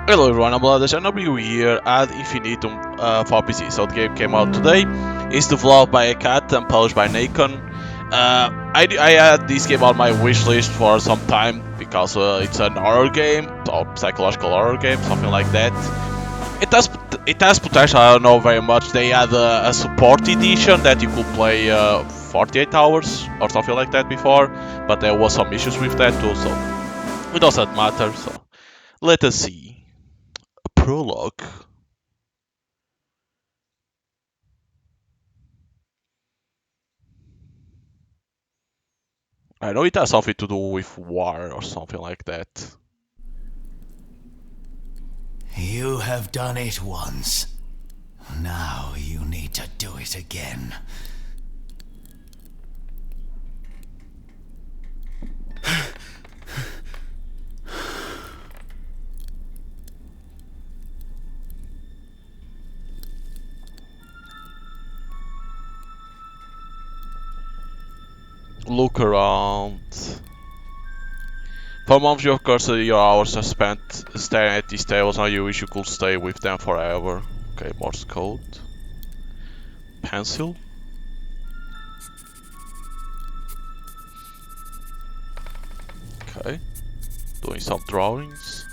Hello everyone, I'm Vladas and I'm here at Infinitum for PC. So the game came out today. It's developed by a cat and published by Nacon. I had this game on my wish list for some time because it's an horror game or psychological horror game, something like that. It has potential. I don't know very much. They had a support edition that you could play 48 hours or something like that before, but there was some issues with that too. So it doesn't matter. So let us see. Prologue. I know it has something to do with war or something like that. You have done it once. Now you need to do it again. Look around. For months your cursor your hours are spent staring at these tables. Now you wish you could stay with them forever. Okay, Morse code. Pencil. Okay. Doing some drawings.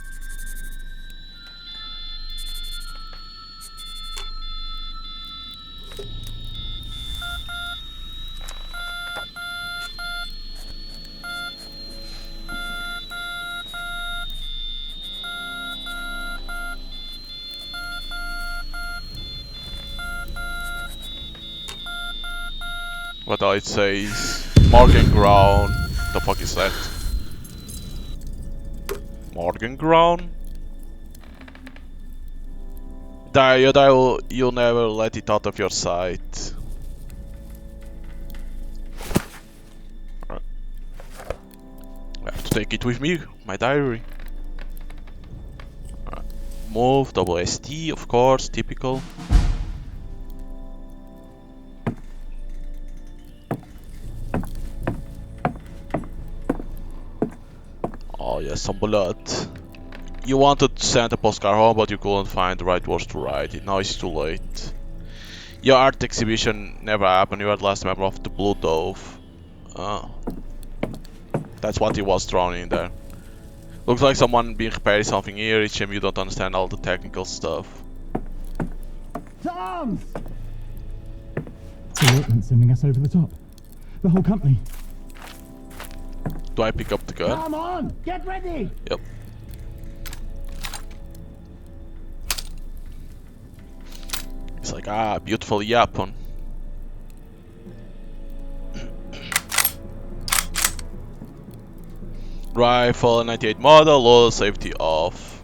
What it says? Morgan ground. The fuck is that? Morgan ground? You'll never let it out of your sight. Right. I have to take it with me, my diary. Right. Move, WSD, of course, typical. Oh yes, some blood. You wanted to send a postcard home, but you couldn't find the right words to write. Now it's too late. Your art exhibition never happened. You are the last member of the Blue Dove. That's what he was drawn in there. Looks like someone being repairing something here. It's a shame you don't understand all the technical stuff. Tom! The lieutenant's sending us over the top. The whole company. Do I pick up the gun? Come on! Get ready! Yep. It's like, beautiful Japan. Rifle 98 model, low safety off.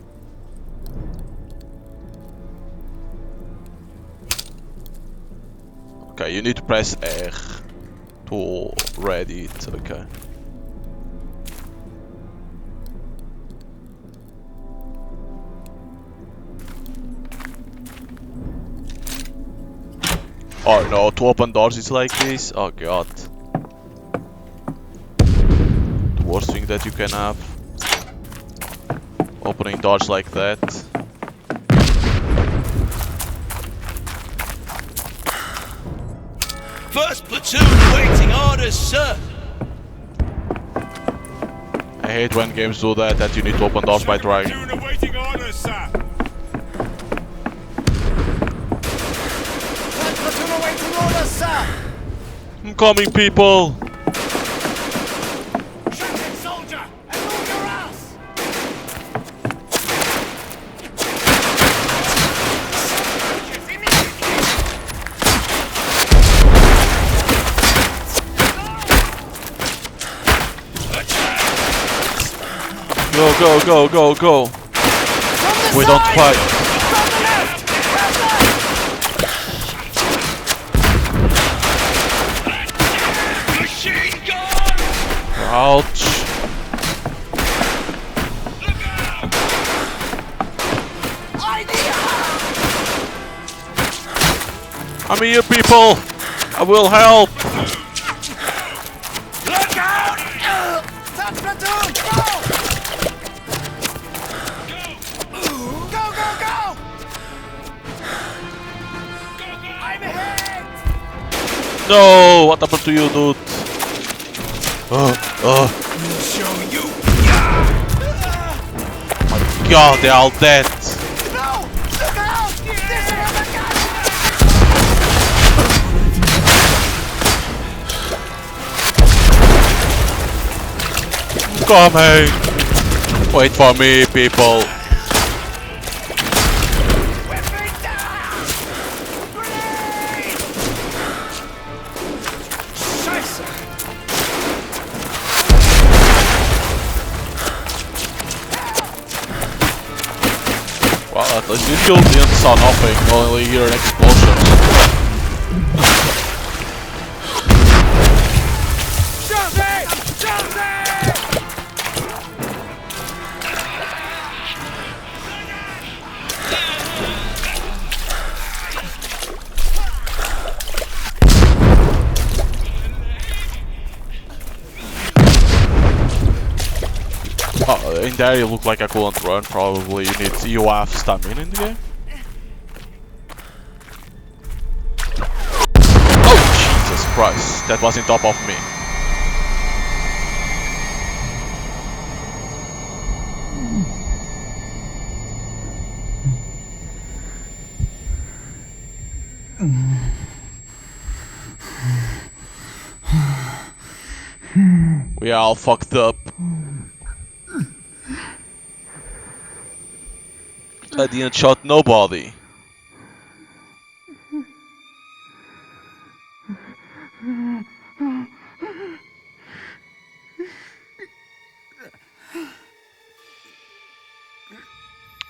Okay, you need to press R to ready it, okay. Oh no, to open doors is like this? Oh god. The worst thing that you can have. Opening doors like that. First platoon waiting orders, sir. I hate when games do that you need to open doors by dragging. Platoon awaiting orders, sir. First platoon awaiting orders, sir! I'm coming, people! Shoot him, soldier, and move your ass. Go, go, go, go, go! We don't fight. Machine gun! Ouch! Look out! I'm here, people! I will help! Look out! Touch platoon, go! Go! No, what happened to you, dude? Show you. God, they're all dead. No! Look out! There's another guy! Coming! Wait for me, people. Weapon down! Grenade! Scheiße! Well, at least you still didn't saw nothing, only hear an explosion. Josie! Josie! In there you look like I couldn't run, probably you have stamina in the game. Oh Jesus Christ, that was on top of me. We are all fucked up. I didn't shot nobody.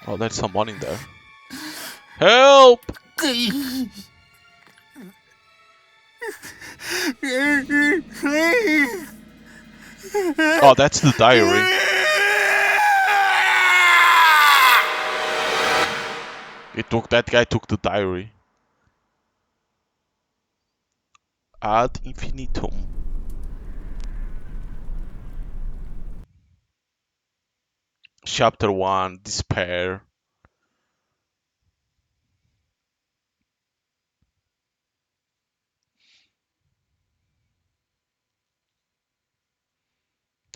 Oh, there's someone in there. Help! Oh, that's the diary. That guy took the diary. Ad infinitum. Chapter 1, Despair.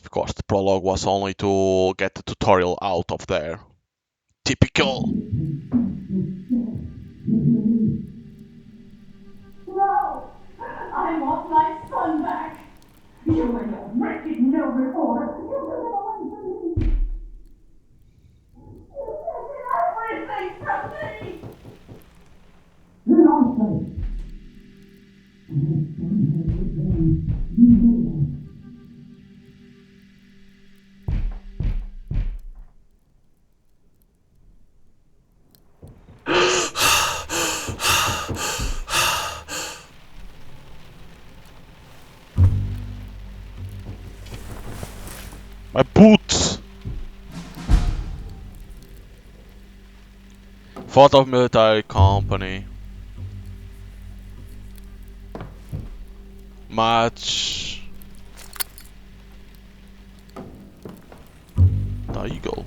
Of course, the prologue was only to get the tutorial out of there. Typical. No! I want my son back! You and your wretched no reporter! You took him away from me! You taken everything from me! Nonsense! My boots! Fought of military company. Match. There you go.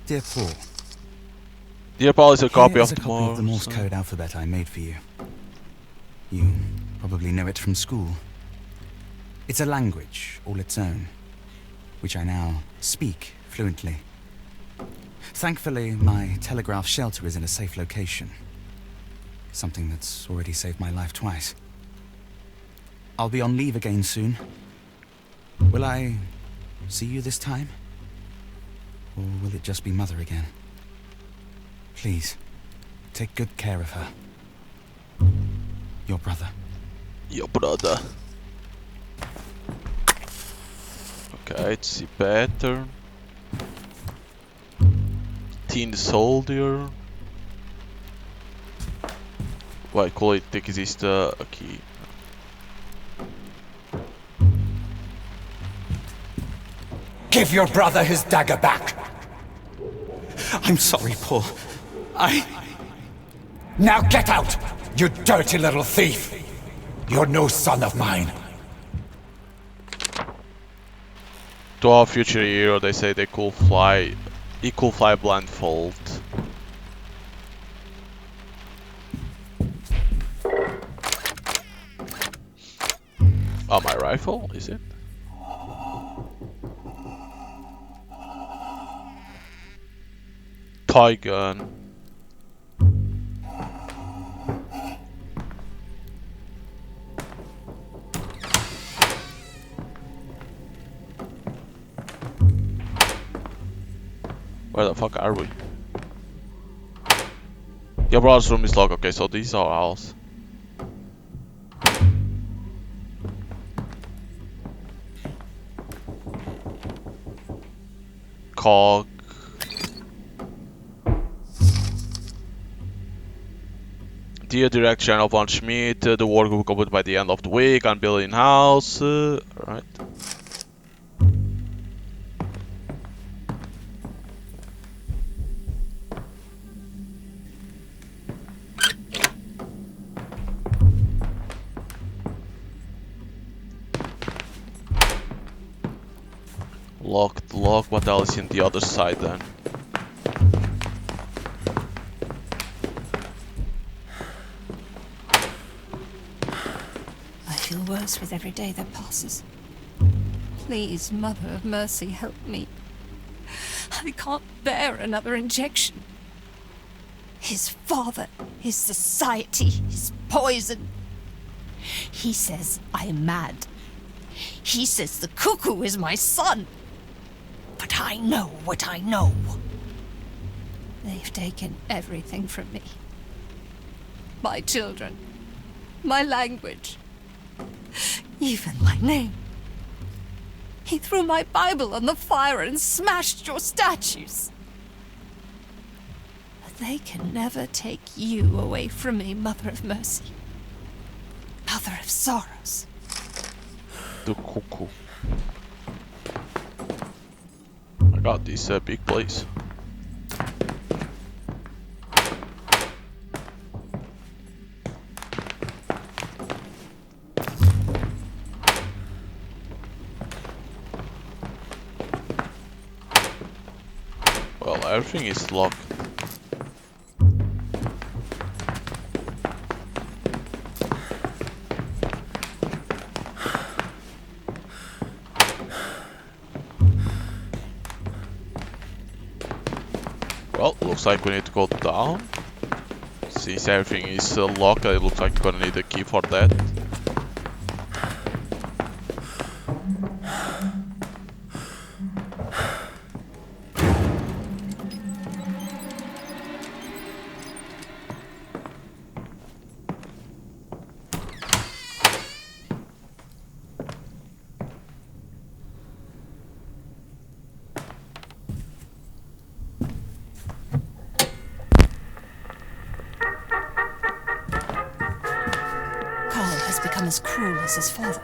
Dear Paul, Dear Paul is a copy here of is a the copy of the Morse Morse. code alphabet I made for you. You probably know it from school. It's a language all its own, which I now speak fluently. Thankfully, my telegraph shelter is in a safe location. Something that's already saved my life twice. I'll be on leave again soon. Will I see you this time? Or will it just be Mother again? Please, take good care of her. Your brother. Your brother. Okay, let's see pattern. Teen Soldier. Vai, kolik existe aqui. Give your brother his dagger back! I'm sorry, Paul. Now get out, you dirty little thief! You're no son of mine. To our future hero, they say they could fly. He could fly blindfold. Oh, my rifle, is it? Toy gun. Where the fuck are we? Your brother's room is locked. Okay, so this is our house. Cock. Dear direct channel von Schmidt, the work will be completed by the end of the week. I'm building house. Alright. Locked, lock. What else in the other side then? I feel worse with every day that passes. Please, Mother of Mercy, help me. I can't bear another injection. His father, his society, his poison. He says I'm mad. He says the cuckoo is my son. But I know what I know. They've taken everything from me. My children, my language, even my name. He threw my Bible on the fire and smashed your statues. But they can never take you away from me, Mother of Mercy. Mother of Sorrows. The cuckoo. I got this big place. Well, everything is locked. Well, looks like we need to go down. Since everything is locked, it looks like we're gonna need a key for that. As cruel as his father.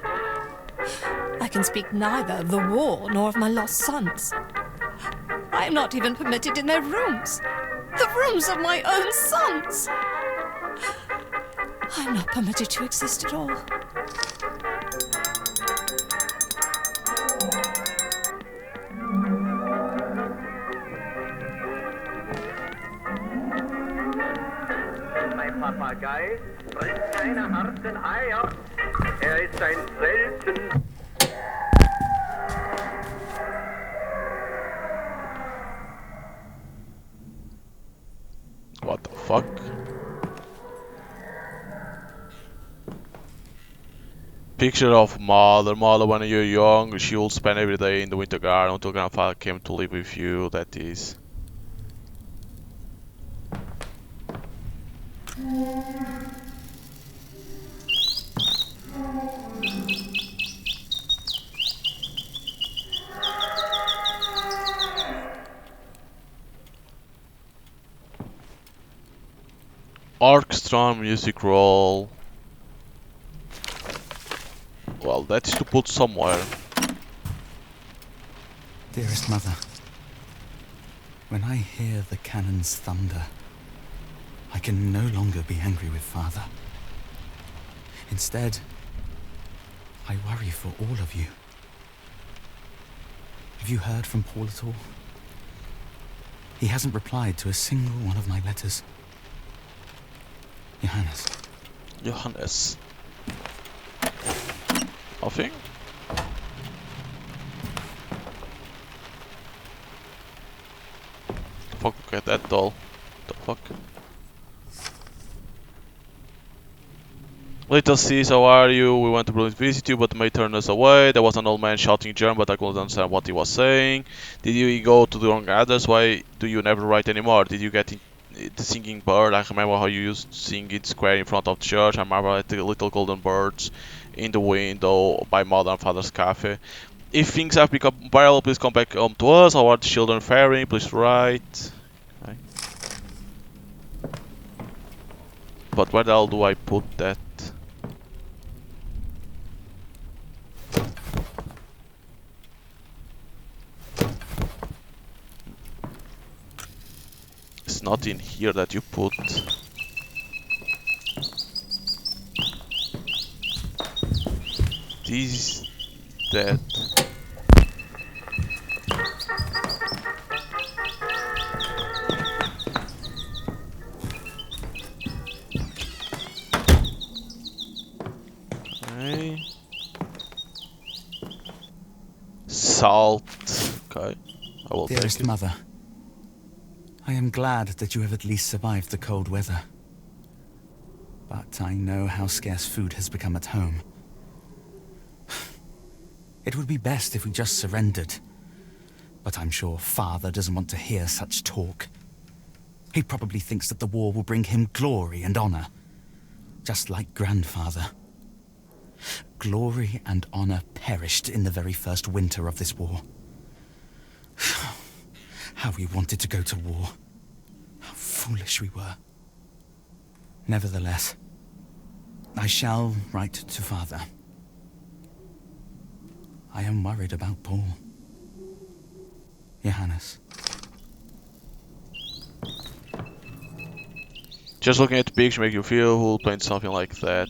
I can speak neither of the war nor of my lost sons. I am not even permitted in their rooms. The rooms of my own sons. I'm not permitted to exist at all. Mein Papagei frisst keine harten Eier. Ist ein selten... What the fuck? Picture of mother. Mother, when you're young, she will spend every day in the winter garden until grandfather came to live with you. That is. Orchestra music roll. Well, that is to put somewhere. Dearest mother, when I hear the cannon's thunder, I can no longer be angry with father. Instead, I worry for all of you. Have you heard from Paul at all? He hasn't replied to a single one of my letters. Johannes. Johannes. Nothing? Fuck, look at that doll. The fuck? Little sis, how are you? We went to Berlin to visit you, but the maid turned us away. There was an old man shouting German, but I couldn't understand what he was saying. Did you go to the wrong address? Why do you never write anymore? Did you get the singing bird? I remember how you used to sing it square in front of the church. I remember the little golden birds in the window by mother and father's cafe. If things have become viral, please come back home to us. How are the children faring? Please write. Okay. But where the hell do I put that? It's not in here that you put. This, that. Okay. Salt. Okay. I will take Dearest it. mother, I am glad that you have at least survived the cold weather. But I know how scarce food has become at home. It would be best if we just surrendered. But I'm sure Father doesn't want to hear such talk. He probably thinks that the war will bring him glory and honor. Just like Grandfather. Glory and honor perished in the very first winter of this war. How we wanted to go to war. How foolish we were. Nevertheless, I shall write to Father. I am worried about Paul. Johannes. Just looking at the picture make you feel who will paint something like that.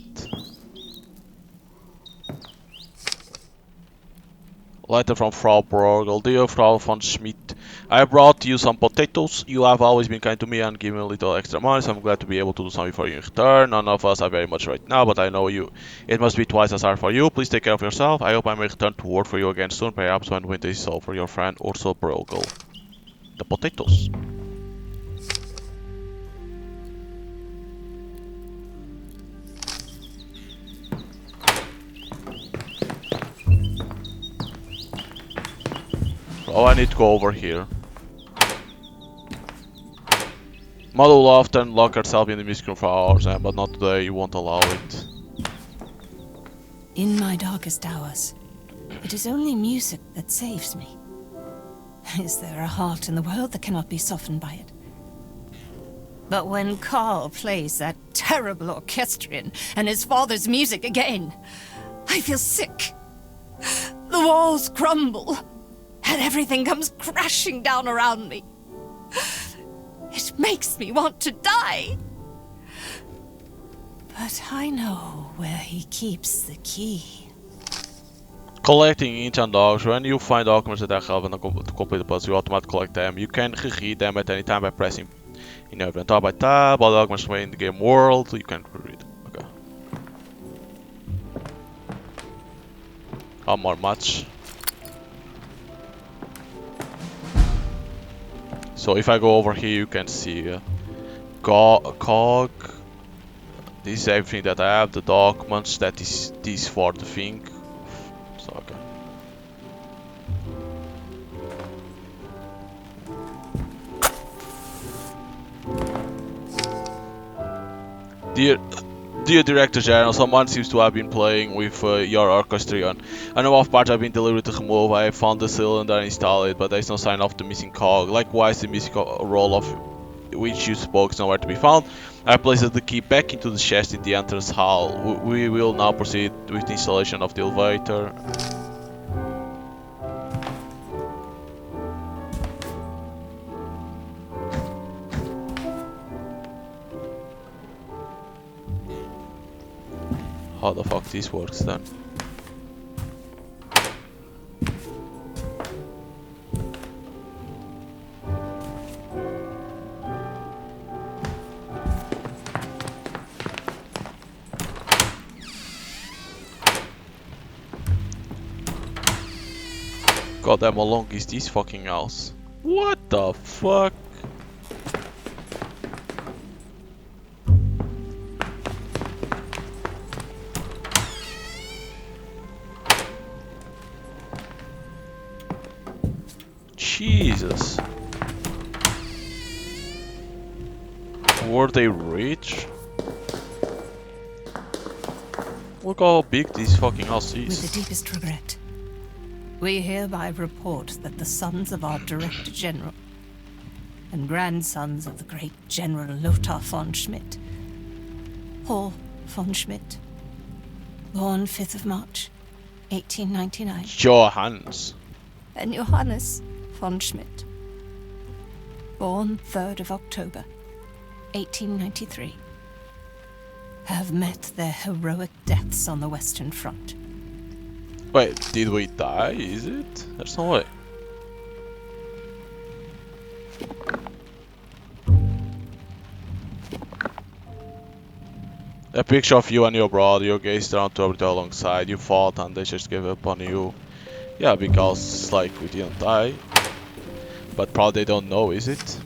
Letter from Frau Borgel. Dear Frau von Schmidt, I brought you some potatoes. You have always been kind to me and given me a little extra money, so I'm glad to be able to do something for you in return. None of us are very much right now, but I know you. It must be twice as hard for you. Please take care of yourself. I hope I may return to work for you again soon, perhaps when winter is over. Your friend Ursula Borgel. The potatoes. Oh, I need to go over here. Mother will often lock herself in the music room for hours, but not today, you won't allow it. In my darkest hours, it is only music that saves me. Is there a heart in the world that cannot be softened by it? But when Carl plays that terrible orchestrion and his father's music again, I feel sick. The walls crumble, and everything comes crashing down around me. It makes me want to die. But I know where he keeps the key. Collecting ancient dogs. When you find documents that are relevant to complete the puzzle, you automatically collect them. You can read them at any time by pressing in your tab by tab. All documents remain in the game world. You can read them. Okay. How more much? So if I go over here, you can see cog. This is everything that I have. The documents. That is this for the thing. So okay. Dear Director General, someone seems to have been playing with your orchestrion. A number of parts have been delivered to remove. I have found the cylinder and installed it, but there is no sign of the missing cog. Likewise, the musical roll of which you spoke is nowhere to be found. I placed the key back into the chest in the entrance hall. We will now proceed with the installation of the elevator. How the fuck this works then? how damn long is this fucking house? What the fuck? Jesus. Were they rich? Look how big this fucking house With is. the deepest regret, we hereby report that the sons of our Director General and grandsons of the great General Lothar von Schmidt, Paul von Schmidt, born 5th of March, 1899, Johannes. and Johannes von Schmidt, born 3rd of October, 1893, have met their heroic deaths on the Western Front. Wait, did we die? Is it? There's no way. A picture of you and your brother, you gazed around to everything alongside, you fought and they just gave up on you. Yeah, because like we didn't die. But probably they don't know, is it?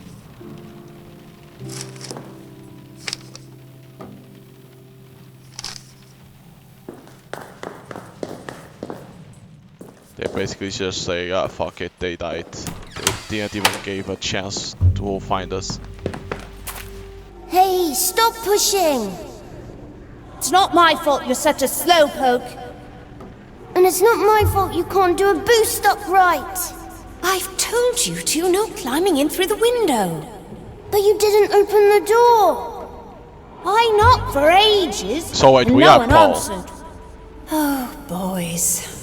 They basically just say, ah, fuck it, they died. They didn't even give a chance to find us. Hey, stop pushing! It's not my fault you're such a slowpoke. And it's not my fault you can't do a boost up right. I've told you to, no climbing in through the window. But you didn't open the door. I knocked for ages. So wait, and we no are one Paul. answered. Oh, boys.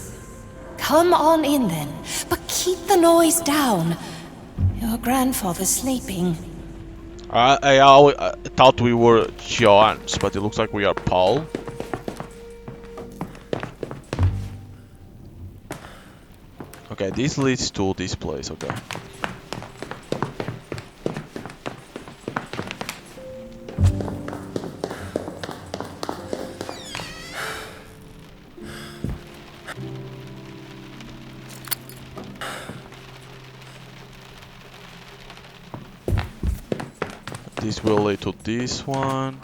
Come on in then, but keep the noise down. Your grandfather's sleeping. I thought we were Johans, but it looks like we are Paul. Okay, this leads to this place, okay. This will lead to this one.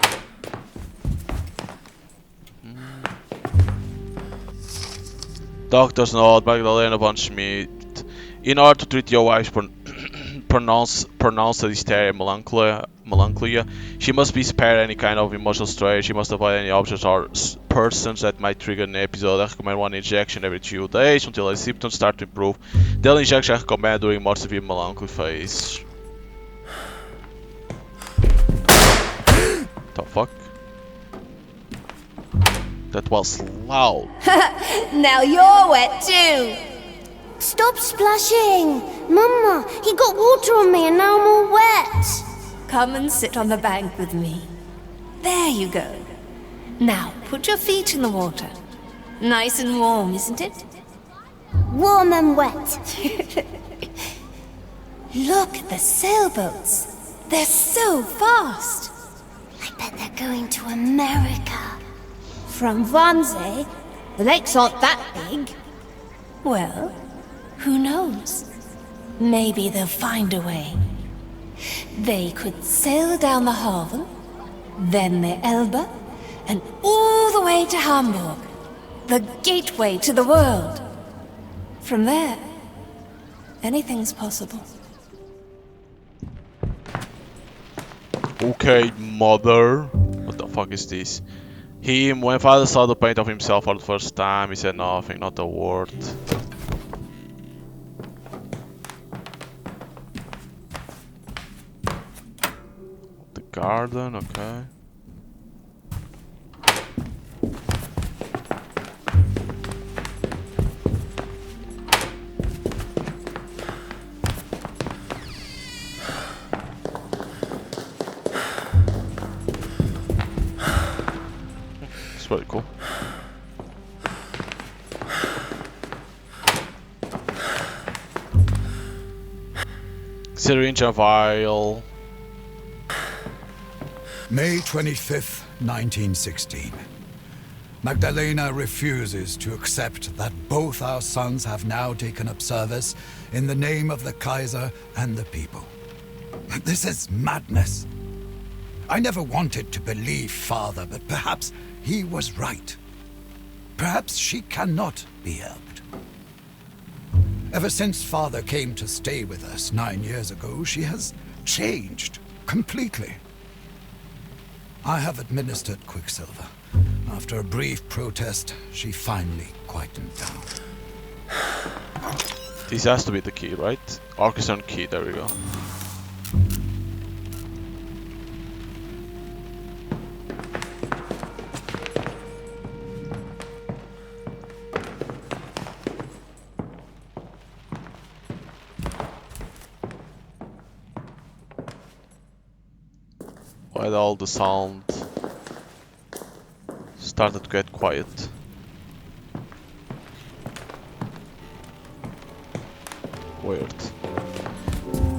Doctor's note, Magdalena von Schmidt. In order to treat your wife's pronounced hysteria melancholia, she must be spared any kind of emotional stress. She must avoid any objects or persons that might trigger an episode. I recommend one injection every 2 days until the symptoms start to improve. Daily injection I recommend during more severe melancholy phase. The fuck? That was loud. Now you're wet too. Stop splashing! Mama, he got water on me and now I'm all wet. Come and sit on the bank with me. There you go. Now, put your feet in the water. Nice and warm, isn't it? Warm and wet. Look at the sailboats. They're so fast. I bet they're going to America. From Wannsee, the lakes aren't that big. Well, who knows? Maybe they'll find a way. They could sail down the Havel, then the Elbe, and all the way to Hamburg, the gateway to the world. From there, anything's possible. Okay, mother. What the fuck is this? When father saw the paint of himself for the first time, he said nothing, not a word. The garden, okay. It's very cool. Syringe and vial. May 25th, 1916. Magdalena refuses to accept that both our sons have now taken up service in the name of the Kaiser and the people. This is madness. I never wanted to believe Father, but perhaps he was right. Perhaps she cannot be helped. Ever since Father came to stay with us 9 years ago, she has changed completely. I have administered Quicksilver. After a brief protest, she finally quietened down. This has to be the key, right? Orchestron key, there we go. Why all the sound started to get quiet? Weird.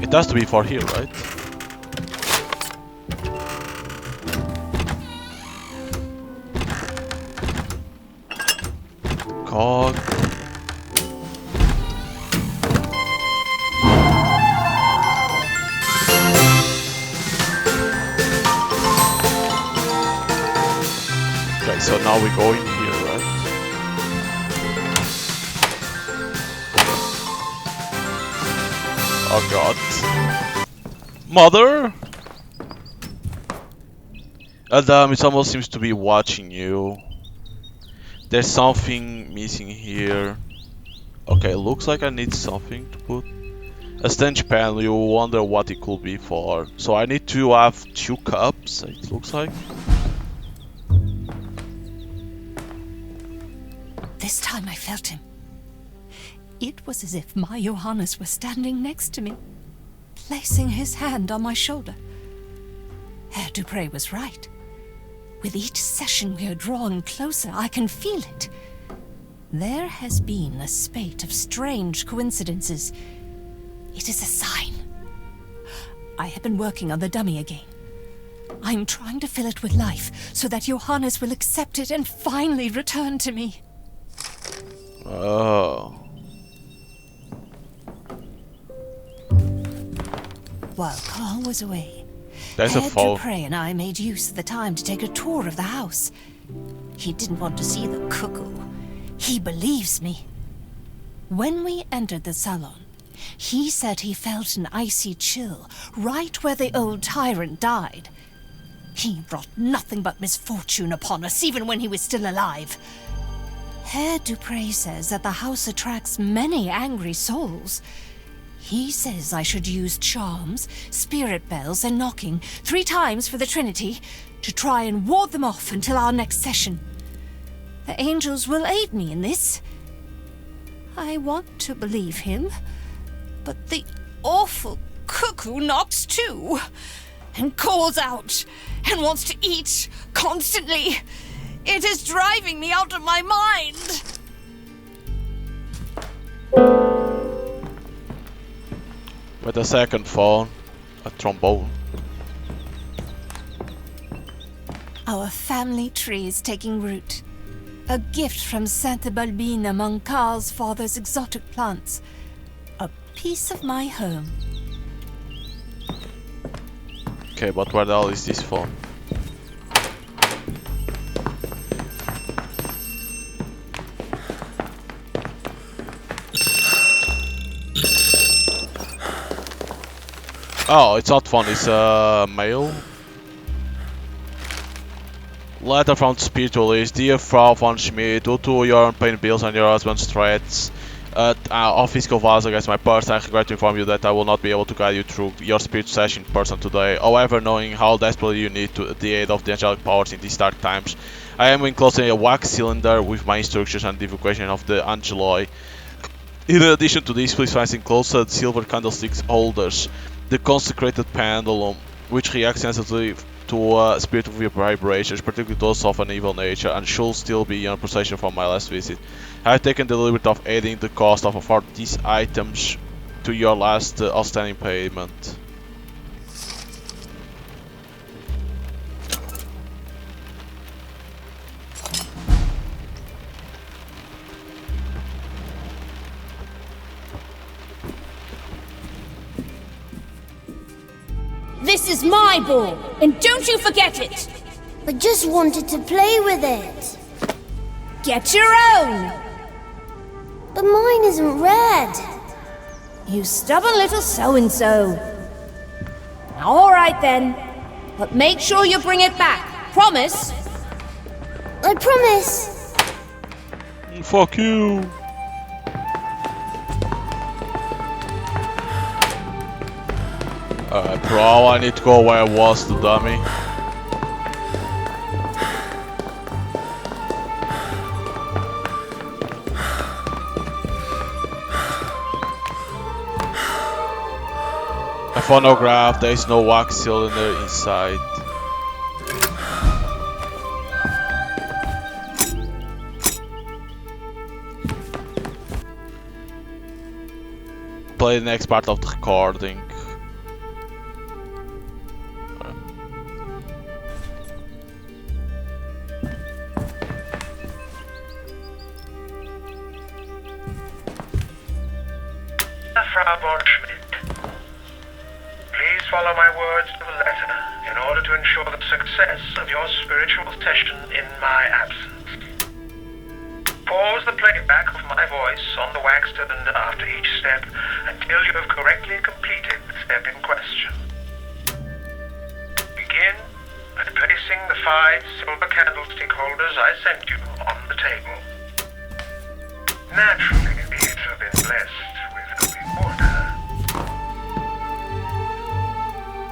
It has to be for here, right? Cog. Okay, so now we go in here, right? Oh god. Mother? It almost seems to be watching you. There's something missing here. Okay, looks like I need something to put. A stench panel, you wonder what it could be for. So I need to have 2 cups, it looks like. This time I felt him. It was as if my Johannes were standing next to me, placing his hand on my shoulder. Herr Dupre was right. With each session we are drawn closer, I can feel it. There has been a spate of strange coincidences. It is a sign. I have been working on the dummy again. I'm trying to fill it with life so that Johannes will accept it and finally return to me. Oh. While Carl was away, There's a Herr phone. Dupre and I made use of the time to take a tour of the house. He didn't want to see the cuckoo. He believes me. When we entered the salon, he said he felt an icy chill right where the old tyrant died. He brought nothing but misfortune upon us, even when he was still alive. Herr Dupre says that the house attracts many angry souls. He says I should use charms, spirit bells, and knocking 3 times for the Trinity to try and ward them off until our next session. The angels will aid me in this. I want to believe him, but the awful cuckoo knocks too, and calls out, and wants to eat constantly. It is driving me out of my mind. With a second phone, a trombone. Our family tree is taking root. A gift from Sainte Balbine among Carl's father's exotic plants. A piece of my home. Okay, but where the hell is this phone? Oh, it's not phone, it's a mail. Letter from the spiritualist. Dear Frau von Schmidt, due to your unpaid bills and your husband's threats of physical violence against my person, I regret to inform you that I will not be able to guide you through your spirit session in person today. However, knowing how desperately you need the aid of the angelic powers in these dark times, I am enclosing a wax cylinder with my instructions and the evacuation of the Angeloi. In addition to this, please find enclosed silver candlestick holders, the consecrated pendulum, which reacts sensitively to spirit vibrations, particularly those of an evil nature, and should still be in possession from my last visit. I have taken the liberty of adding the cost of these items to your last outstanding payment. This is my ball, and don't you forget it! I just wanted to play with it. Get your own! But mine isn't red. You stubborn little so-and-so. Alright then, but make sure you bring it back. Promise? I promise. Fuck you. Alright, bro, I need to go where I was, the dummy. A phonograph, there is no wax cylinder inside. Play the next part of the recording. Frau Born-Schmidt, please follow my words to the letter in order to ensure the success of your spiritual session in my absence. Pause the playback of my voice on the wax cylinder after each step until you have correctly completed the step in question. Begin by placing the 5 silver candlestick holders I sent you on the table. Naturally, these have been blessed with holy water.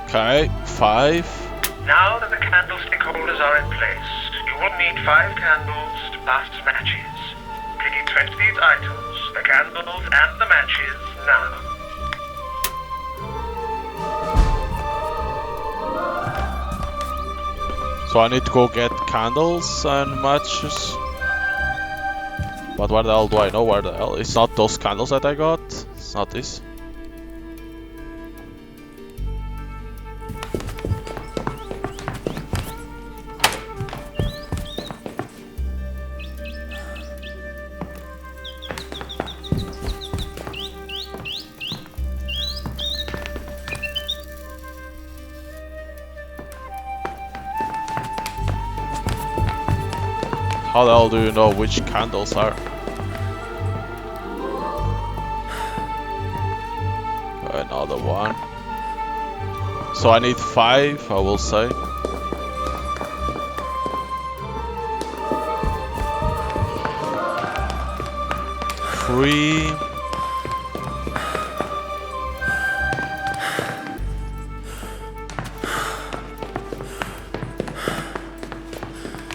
Okay, 5. Now that the candlestick holders are in place, you will need 5 candles plus matches. Please fetch these items, the candles and the matches, now. So I need to go get candles and matches. But where the hell do I know where the hell? It's not those candles that I got. It's not this. How the hell do you know which candles are? Another one. So I need 5, I will say. Three.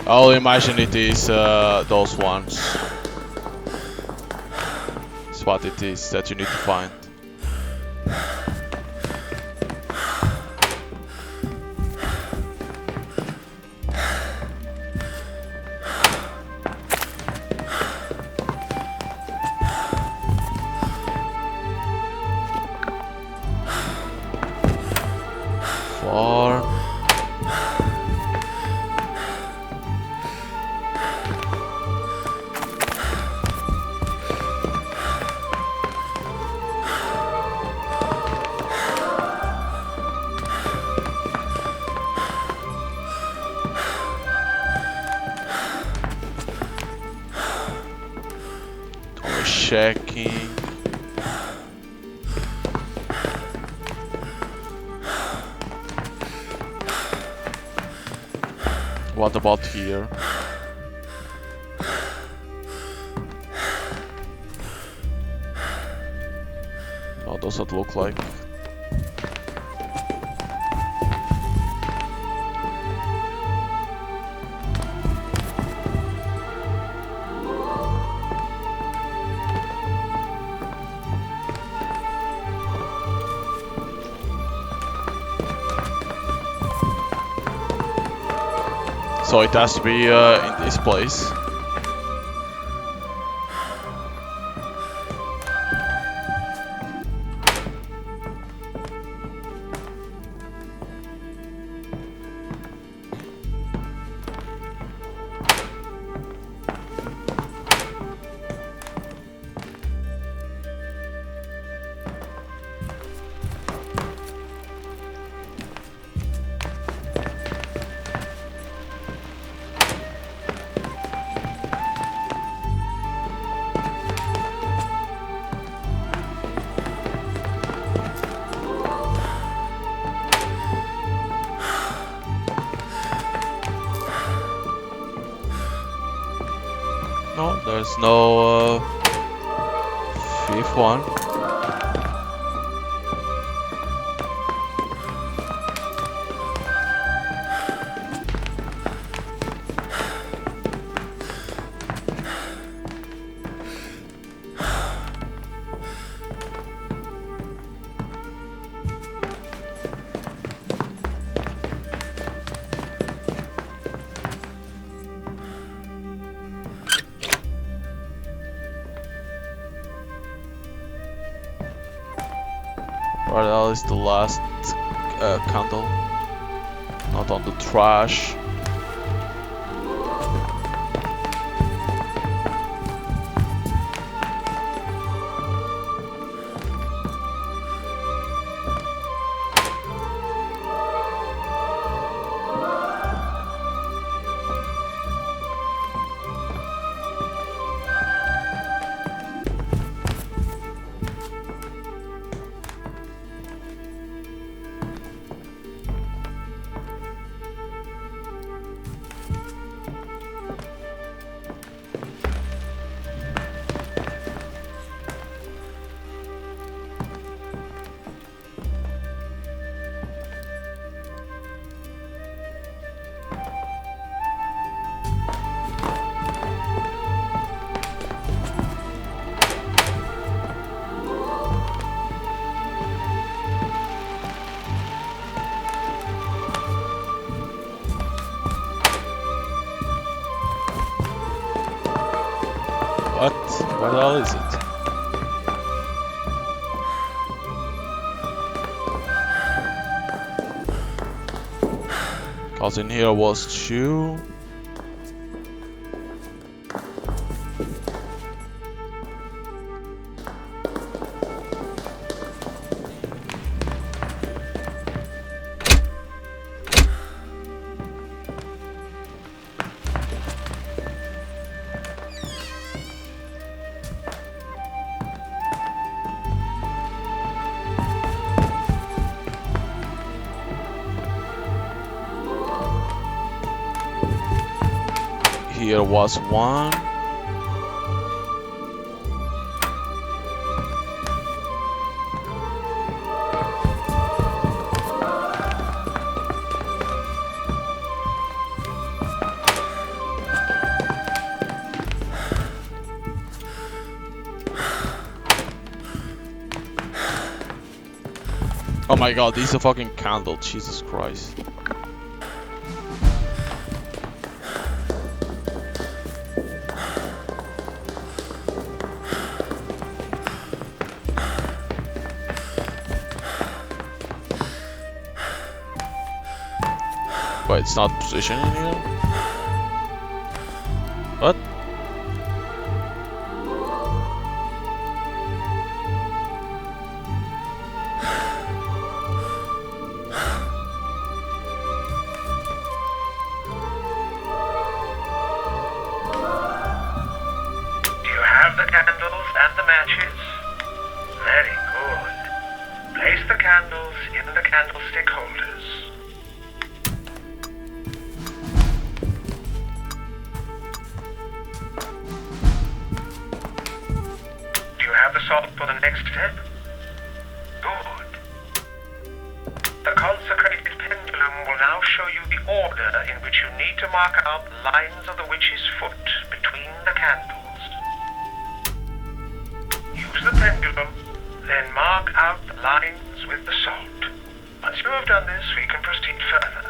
I'll imagine it is those ones. It's what it is that you need to find. Checking. What about here? What does that look like? So it has to be in this place. There's no fifth one. Where the hell is the last candle? Not on the trash. What? What the hell is it? Cause in here was two. Here was one. Oh my god, these are fucking candle, Jesus Christ. Wait, it's not positioning here? What? Do you have the candles and the matches? Very good. Place the candles in the candlestick holders. Have the salt for the next step? Good. The consecrated pendulum will now show you the order in which you need to mark out lines of the witch's foot between the candles. Use the pendulum, then mark out the lines with the salt. Once you have done this, we can proceed further.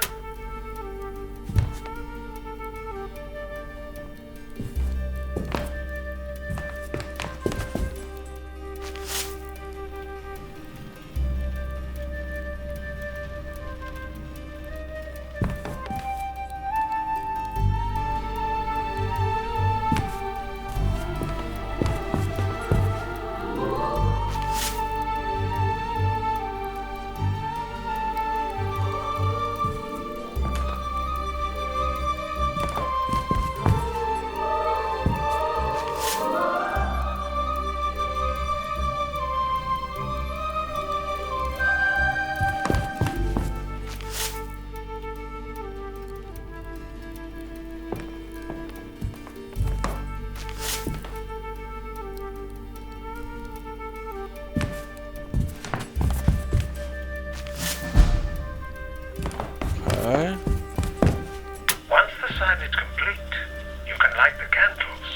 Okay. Once the sign is complete, you can light the candles.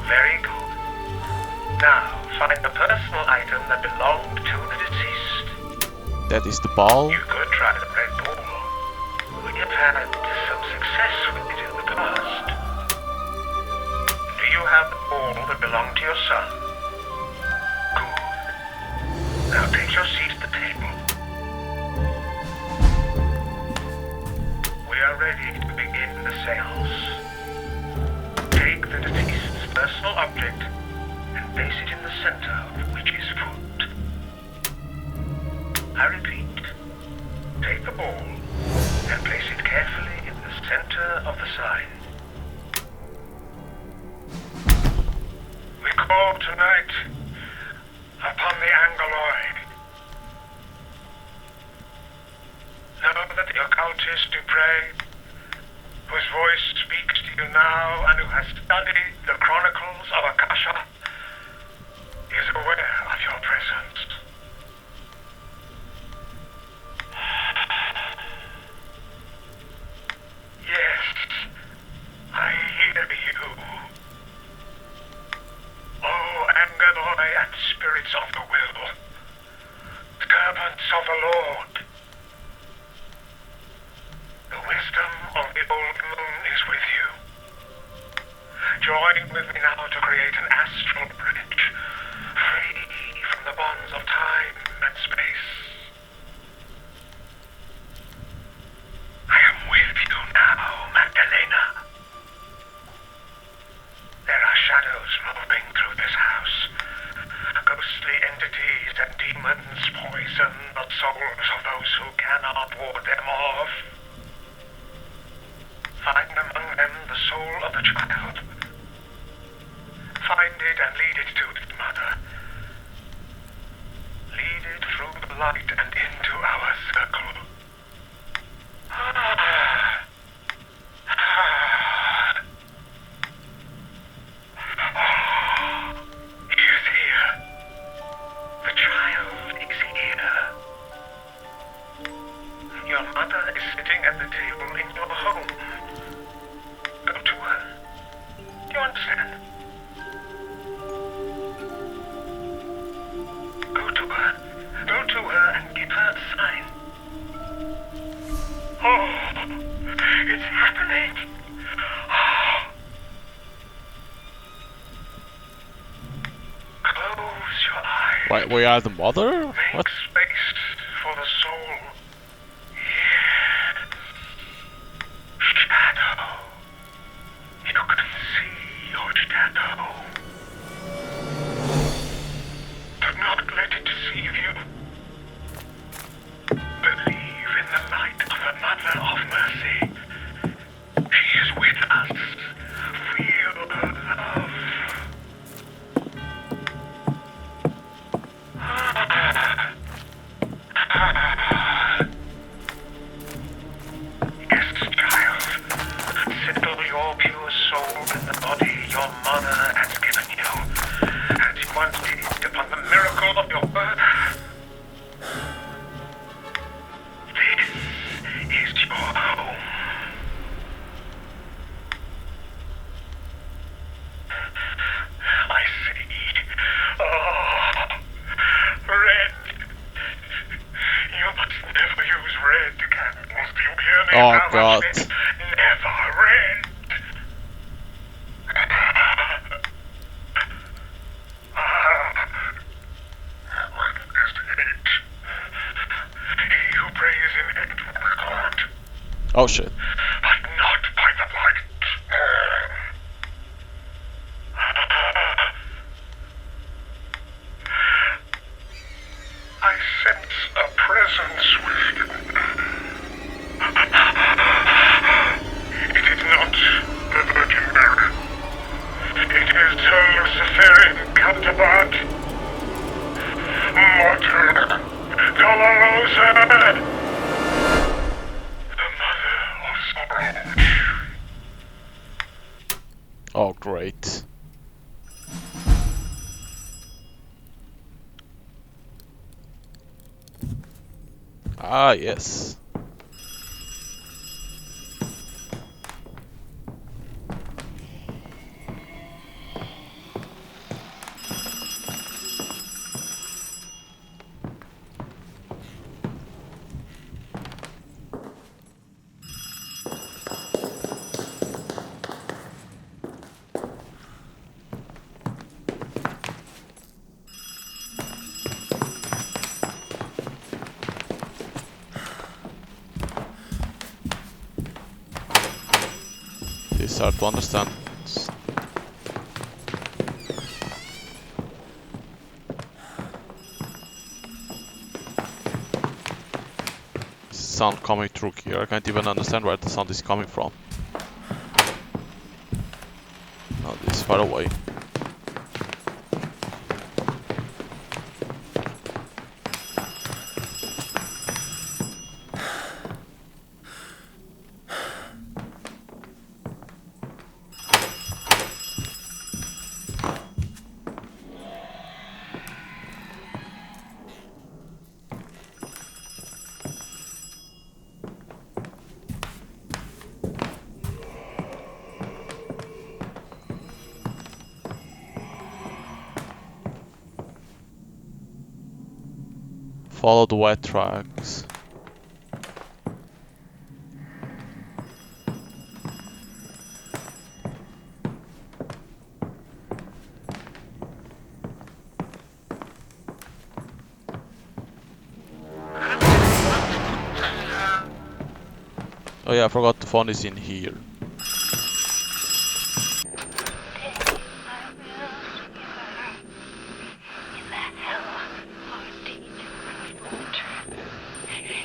Very good. Now, find the personal item that belonged to the deceased. That is the ball. You could try the red ball. We have had some success with it in the past. Do you have the ball that belonged to your son? Good. Now take your seat at the table. We are ready to begin the seance. Take the deceased's personal object and place it in the center of which is foot. I repeat, take the ball and place it carefully in the center of the sign. We call tonight upon the Angeloid. Know that the occultist Dupre, whose voice speaks to you now and who has studied the chronicles of Akasha, is aware of your presence. Yes, I hear you. Oh, Angeloi and spirits of the will, servants of the Lord. The wisdom of the old moon is with you. Join with me now to create an astral bridge, free from the bonds of time and space. I am with you now, Magdalena. There are shadows moving through this house. Ghostly entities and demons poison the souls of those who cannot ward them off. Find among them the soul of the child. Find it and lead it to its mother. Lead it through the light and into our circle. He is here. The child is here. Your mother is sitting at the table in your home. Go to her. Do you understand? Go to her. Go to her and give her a sign. Oh, it's happening. Close your eyes. Wait, we are the mother? Make What? space for the soul. Yes. Shadow. You can see your shadow. Do not let it deceive you. Believe in the light of the Mother of Mercy. She is with us. Feel her love. Yes, child. Settle your pure soul in the body your mother has given you, as you once did upon the miracle of your birth. This is your home. I see. Oh, red. You must never use red candles. Do you hear me? Oh, Now, God. Red? Never red. What is hate? He who prays in hate will be caught, Oh shit. but not by the light. I sense a presence with you. It is not the Virgin Mary. It is her Luciferian counterpart, Mater Dolorosa, the Mother of Sorrow. Oh great. Ah, yes. They start to understand. Sound coming through here. I can't even understand where the sound is coming from. Oh, this is far away. Follow the wet tracks. Oh yeah, I forgot the phone is in here.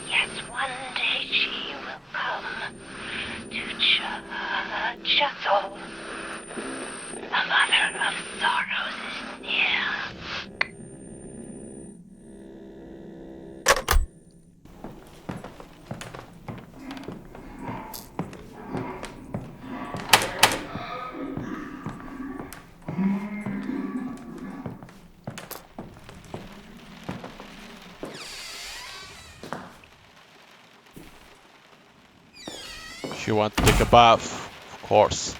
Yes, one day she will come to judge us all. The mother of sorrows is near. She wants to take a bath, of course.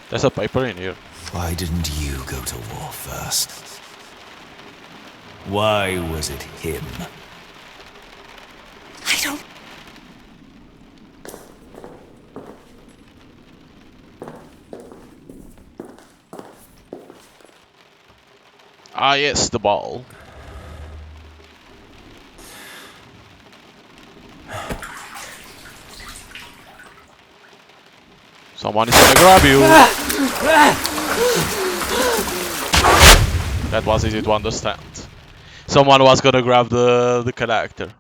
There's a paper in here. Why didn't you go to war first? Why was it him? I don't. Ah yes, the ball. Someone is gonna grab you. That was easy to understand. Someone was gonna grab the character.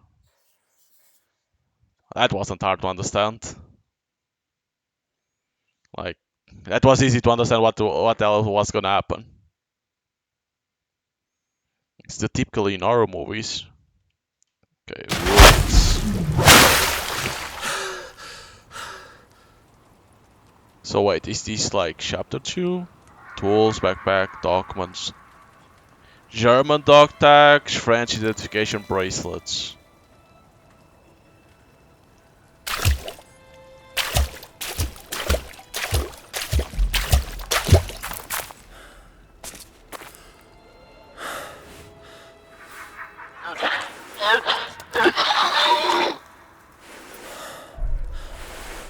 That wasn't hard to understand. Like, that was easy to understand what else was gonna happen. It's the typically in horror movies. Okay, so wait, is this like chapter 2? Tools, backpack, documents. German dog tags, French identification bracelets.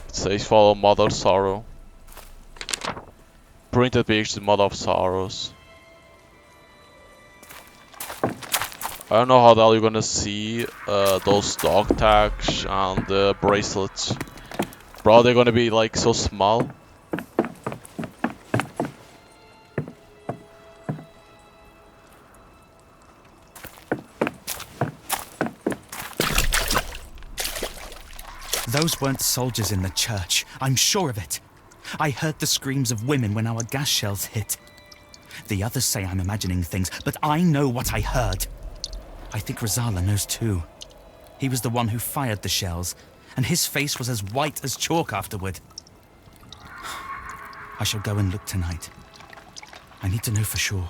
It says follow Mother Sorrow. Printed pictures, Mother of Sorrows. I don't know how the hell you're gonna see those dog tags and the bracelets. Bro, they're gonna be like so small. Those weren't soldiers in the church, I'm sure of it. I heard the screams of women when our gas shells hit. The others say I'm imagining things, but I know what I heard. I think Rosala knows too. He was the one who fired the shells, and his face was as white as chalk afterward. I shall go and look tonight. I need to know for sure.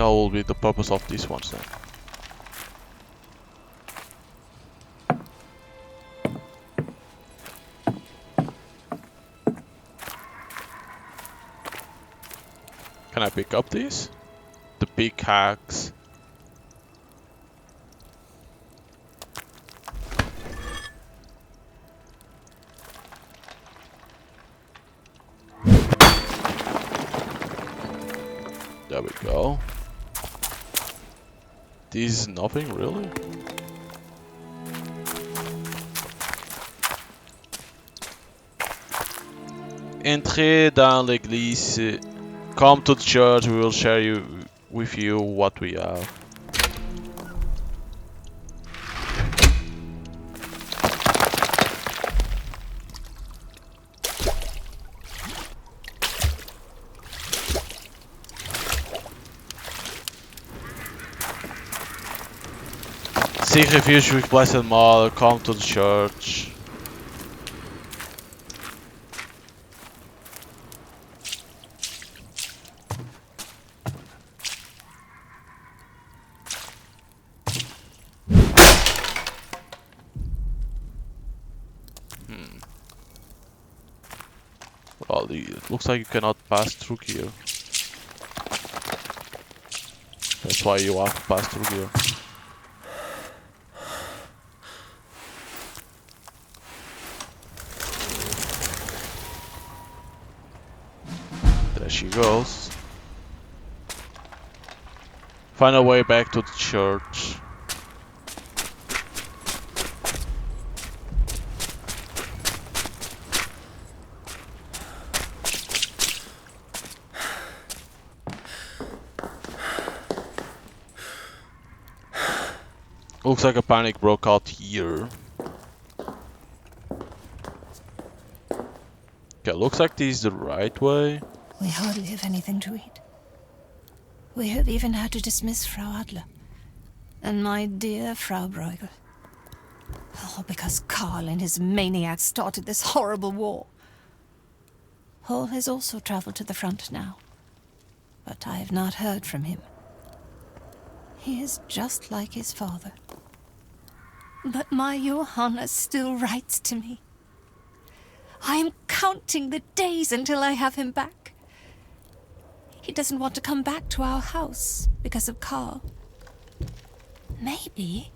That will be the purpose of these ones then. Can I pick up these? The pickaxe. There we go. This is nothing really. Entrez dans l'église. Come to the church, we will share with you what we have. Seek refuge with Blessed Mother, come to the church. Well, it looks like you cannot pass through here. That's why you have to pass through here. There she goes. Find a way back to the church. Looks like a panic broke out here. Okay, looks like this is the right way. We hardly have anything to eat. We have even had to dismiss Frau Adler. And my dear Frau Bruegel. All because Karl and his maniacs started this horrible war. Paul has also traveled to the front now. But I have not heard from him. He is just like his father. But my Johanna still writes to me. I am counting the days until I have him back. He doesn't want to come back to our house because of Karl. Maybe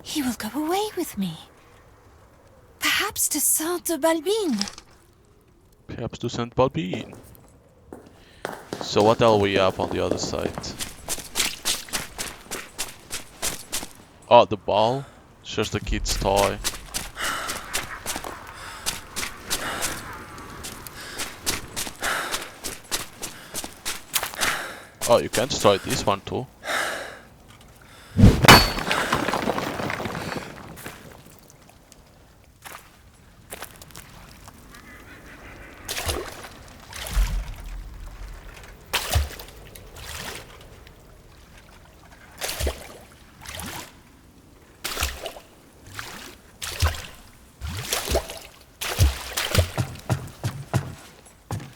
he will go away with me. Perhaps to Sainte-Balbine. Perhaps to Sainte-Balbine. So what else we have on the other side? Oh, the ball. It's just a kid's toy. Oh, you can destroy this one too.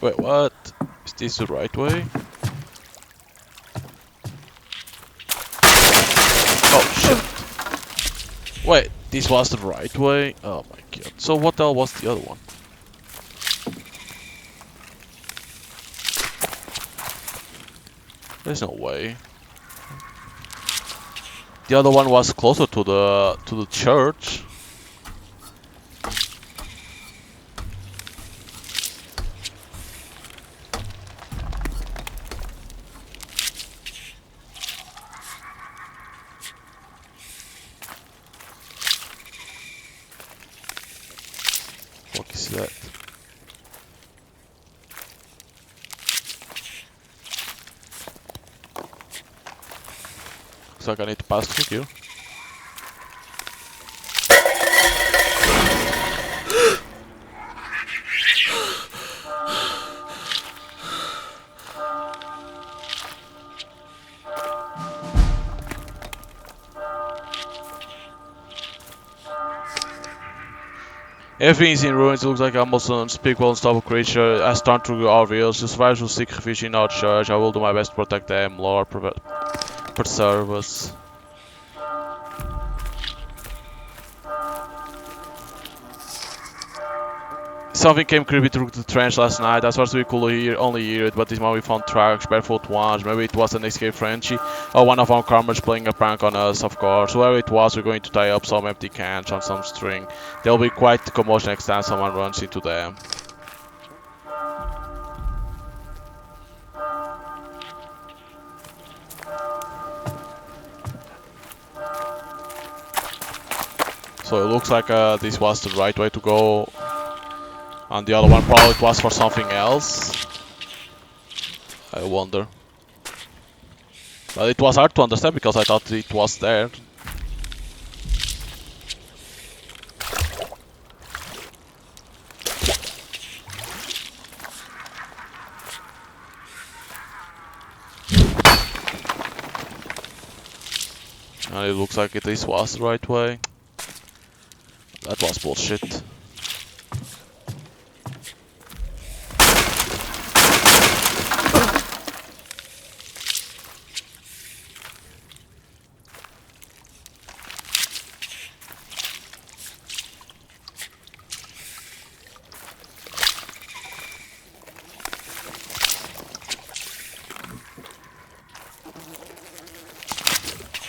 Wait, what? Is this the right way? Oh shit. Wait, this was the right way? Oh my god. So what the hell was the other one? There's no way. The other one was closer to the church. What is that? Looks like I need to pass through here. Everything is in ruins. It looks like almost an unspeakable, unstoppable creature has turned through our wheels. The survivors will seek refuge in our church. I will do my best to protect them. Lord, preserve us. Something came creepy through the trench last night. As far as we could only hear it, but this morning we found tracks, barefoot ones. Maybe it was an escaped Frenchie, or one of our comrades playing a prank on us, of course. Whoever it was, we're going to tie up some empty cans on some string. There'll be quite the commotion next time someone runs into them. So it looks like this was the right way to go. And the other one probably it was for something else. I wonder. But it was hard to understand because I thought it was there. And it looks like this was the right way. That was bullshit.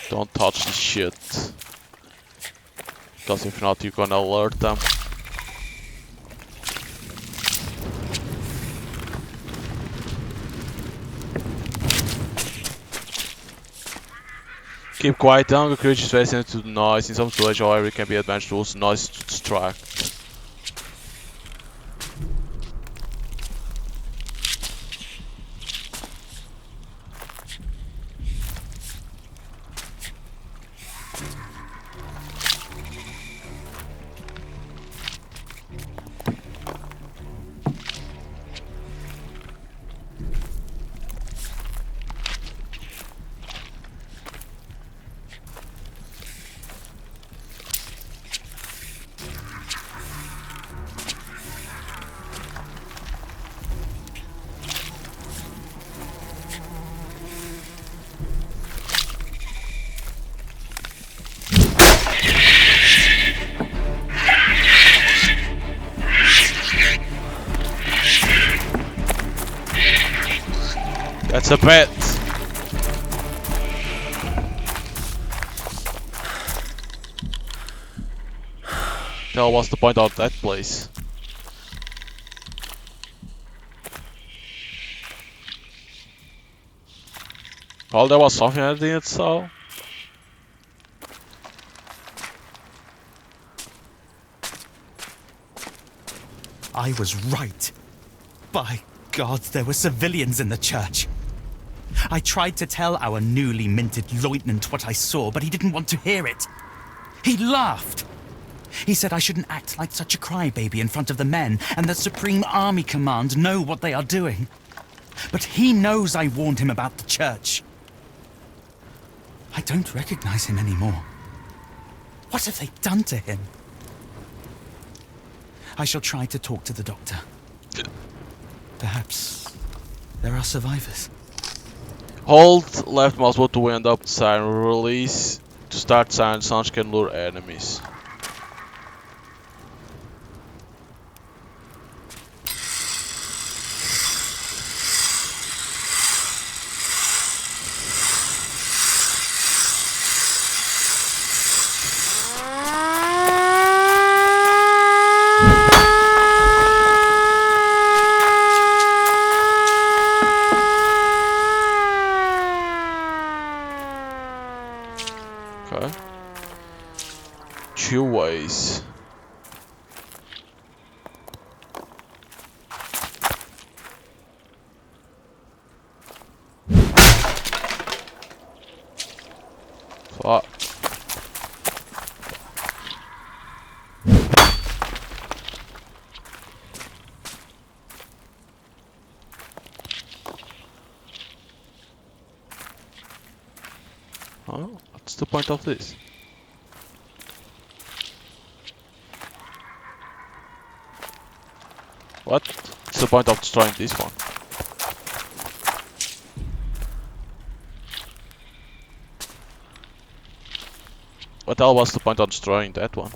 Don't touch this shit. Because if not, you're gonna alert them. Keep quiet, the hungry creature is very sensitive to noise. In some situations, however, it can be advantage to use noise to distract. That's a bet. Hell, what's the point of that place? Oh, there was something I didn't saw. I was right. By God, there were civilians in the church. I tried to tell our newly minted lieutenant what I saw, but he didn't want to hear it. He laughed. He said I shouldn't act like such a crybaby in front of the men, and the Supreme Army Command know what they are doing. But he knows I warned him about the church. I don't recognize him anymore. What have they done to him? I shall try to talk to the doctor. Perhaps there are survivors. Hold left mouse button to wind up the siren. Release to start siren. Sounds can lure enemies. Okay. Two ways. Fuck. Oh, what's the point of this? What's the point of destroying this one? What the hell was the point of destroying that one?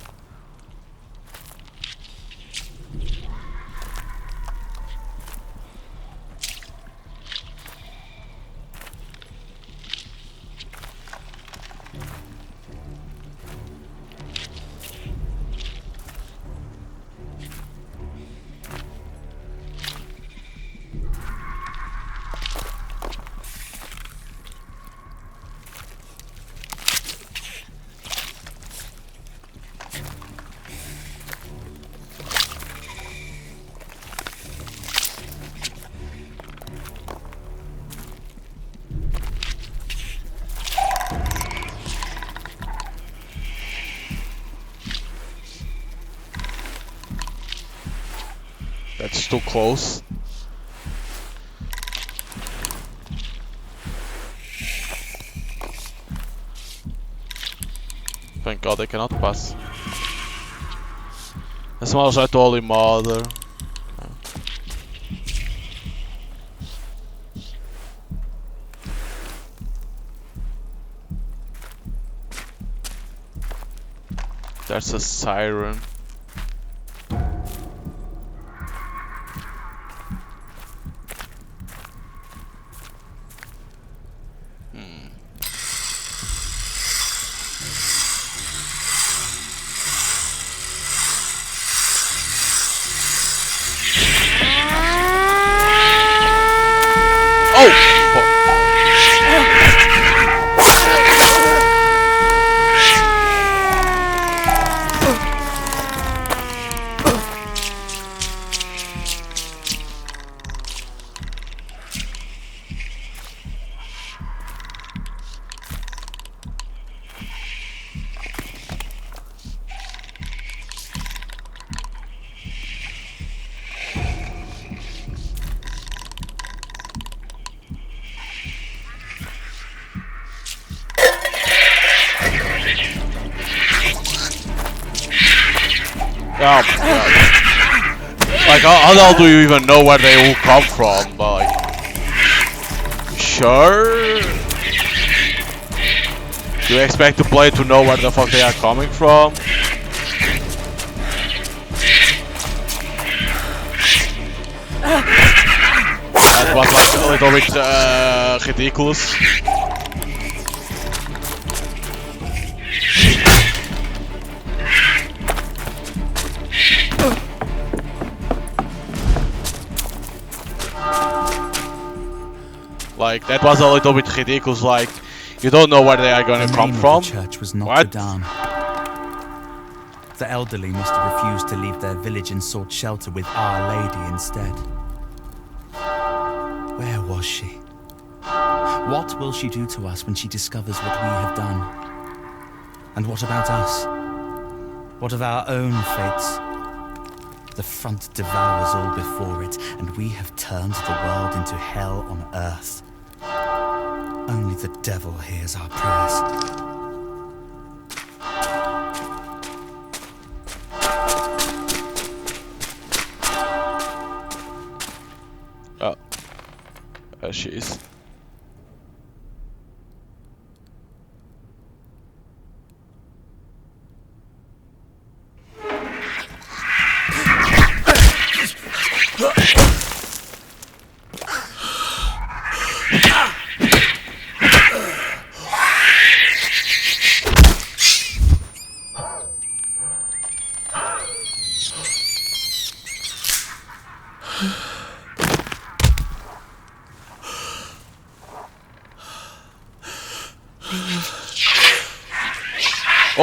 That's too close. Thank God I cannot pass. As smells like Holy Mother. There's a siren. Oh my God. Like, how the hell do you even know where they all come from? But like, sure. Do you expect the player to know where the fuck they are coming from? That was like a little bit ridiculous. Like, that was a little bit ridiculous, like, you don't know where they are gonna come from. The church was Notre What? Dame. The elderly must have refused to leave their village and sought shelter with Our Lady instead. Where was she? What will she do to us when she discovers what we have done? And what about us? What of our own fates? The front devours all before it, and we have turned the world into hell on earth. Only the devil hears our prayers. Oh. There she is.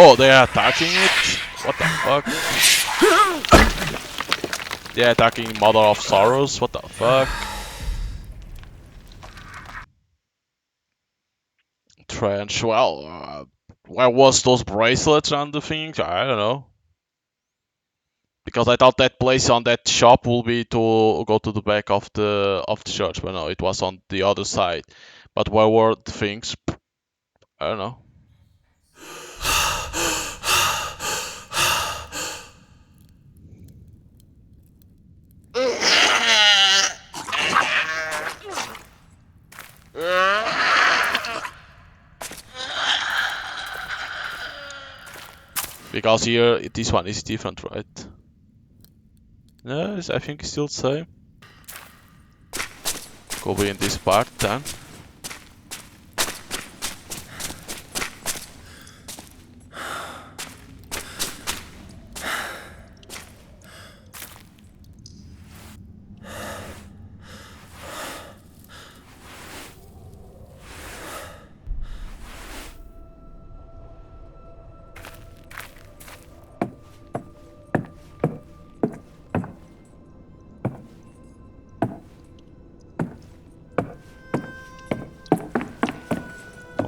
Oh, they are attacking it? What the fuck? They're attacking Mother of Sorrows? What the fuck? Trench, well, where was those bracelets and the things? I don't know. Because I thought that place on that shop will be to go to the back of the church, but no, it was on the other side. But where were the things? I don't know. Because here, this one is different, right? Yes, I think it's still the same. Could be in this part then.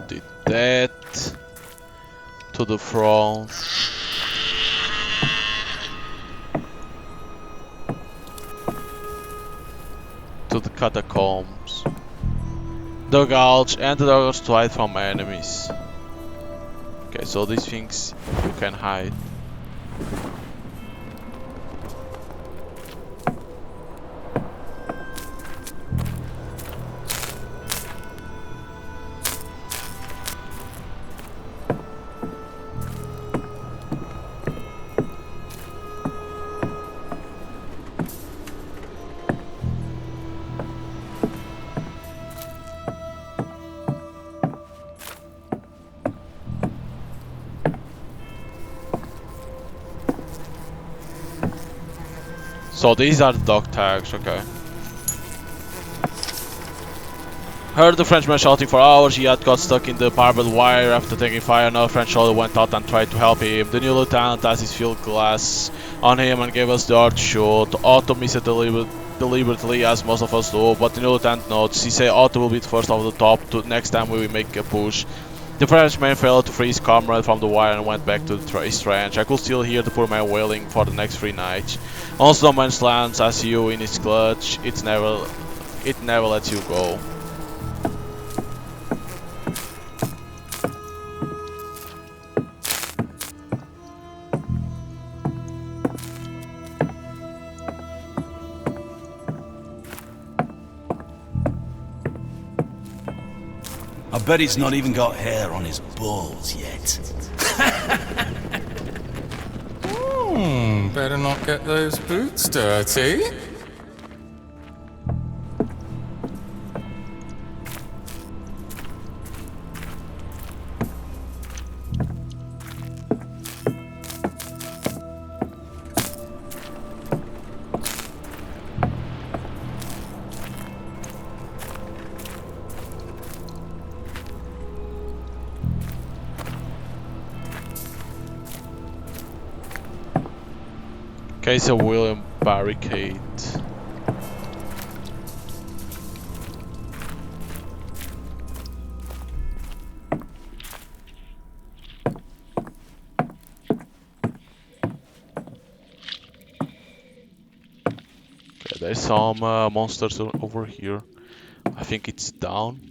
Did that to the front. To the catacombs. The gulch and the doors to hide from enemies. Okay, so these things you can hide. So these are the dog tags, okay. Heard the Frenchman shouting for hours. He had got stuck in the barbed wire after taking fire. Another French soldier went out and tried to help him. The new lieutenant has his field glass on him and gave us the order to shoot. Otto missed it deliberately, as most of us do, but the new lieutenant notes. He said Otto will be the first over the top. Next time we will make a push. The Frenchman failed to free his comrade from the wire and went back to his trench. I could still hear the poor man wailing for the next 3 nights. Also, no man's land has you in its clutch. It never lets you go. I bet he's not even got hair on his balls yet. Better not get those boots dirty. Kaiser William barricade. Okay, there's some monsters over here. I think it's down.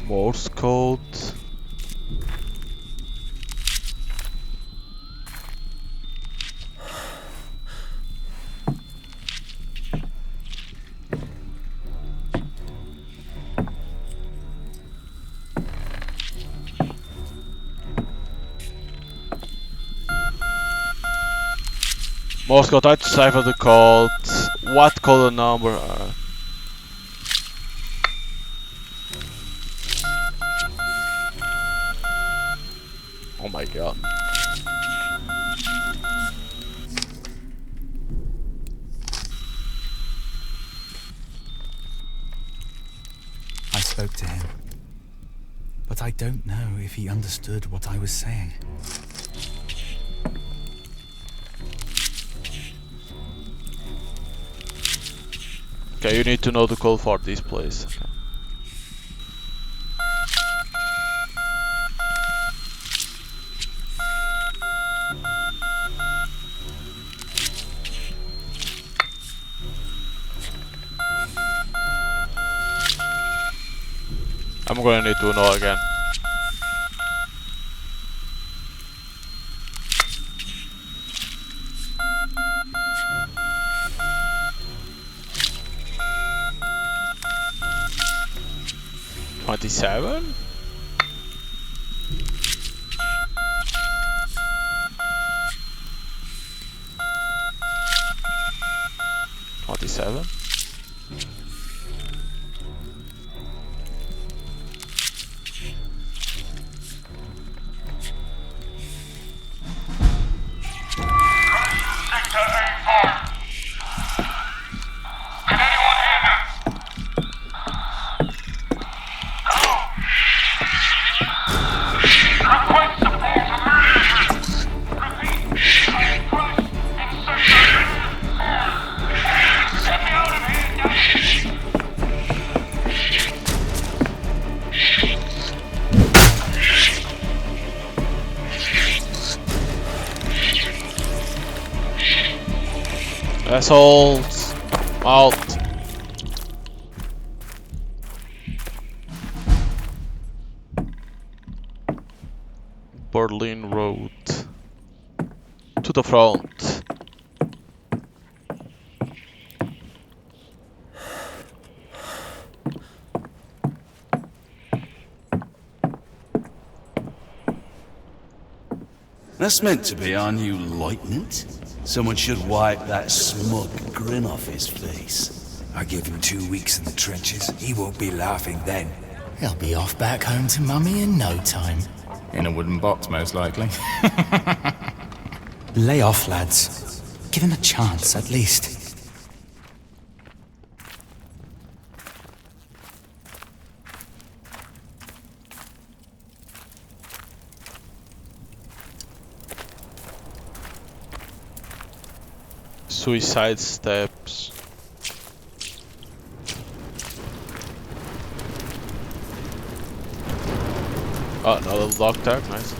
Morse code. Morse code, I decipher the code. What code number? Oh my god. I spoke to him, but I don't know if he understood what I was saying. Okay, you need to know the code for this place. Okay. I'm gonna need to know again. $27? $27? Assholes! Out! Berlin Road. To the front. That's meant to be our new lieutenant. Someone should wipe that smug grin off his face. I give him 2 weeks in the trenches. He won't be laughing then. He'll be off back home to Mummy in no time. In a wooden box, most likely. Lay off, lads. Give him a chance, at least. Suicide steps. Oh, another lock tag, nice.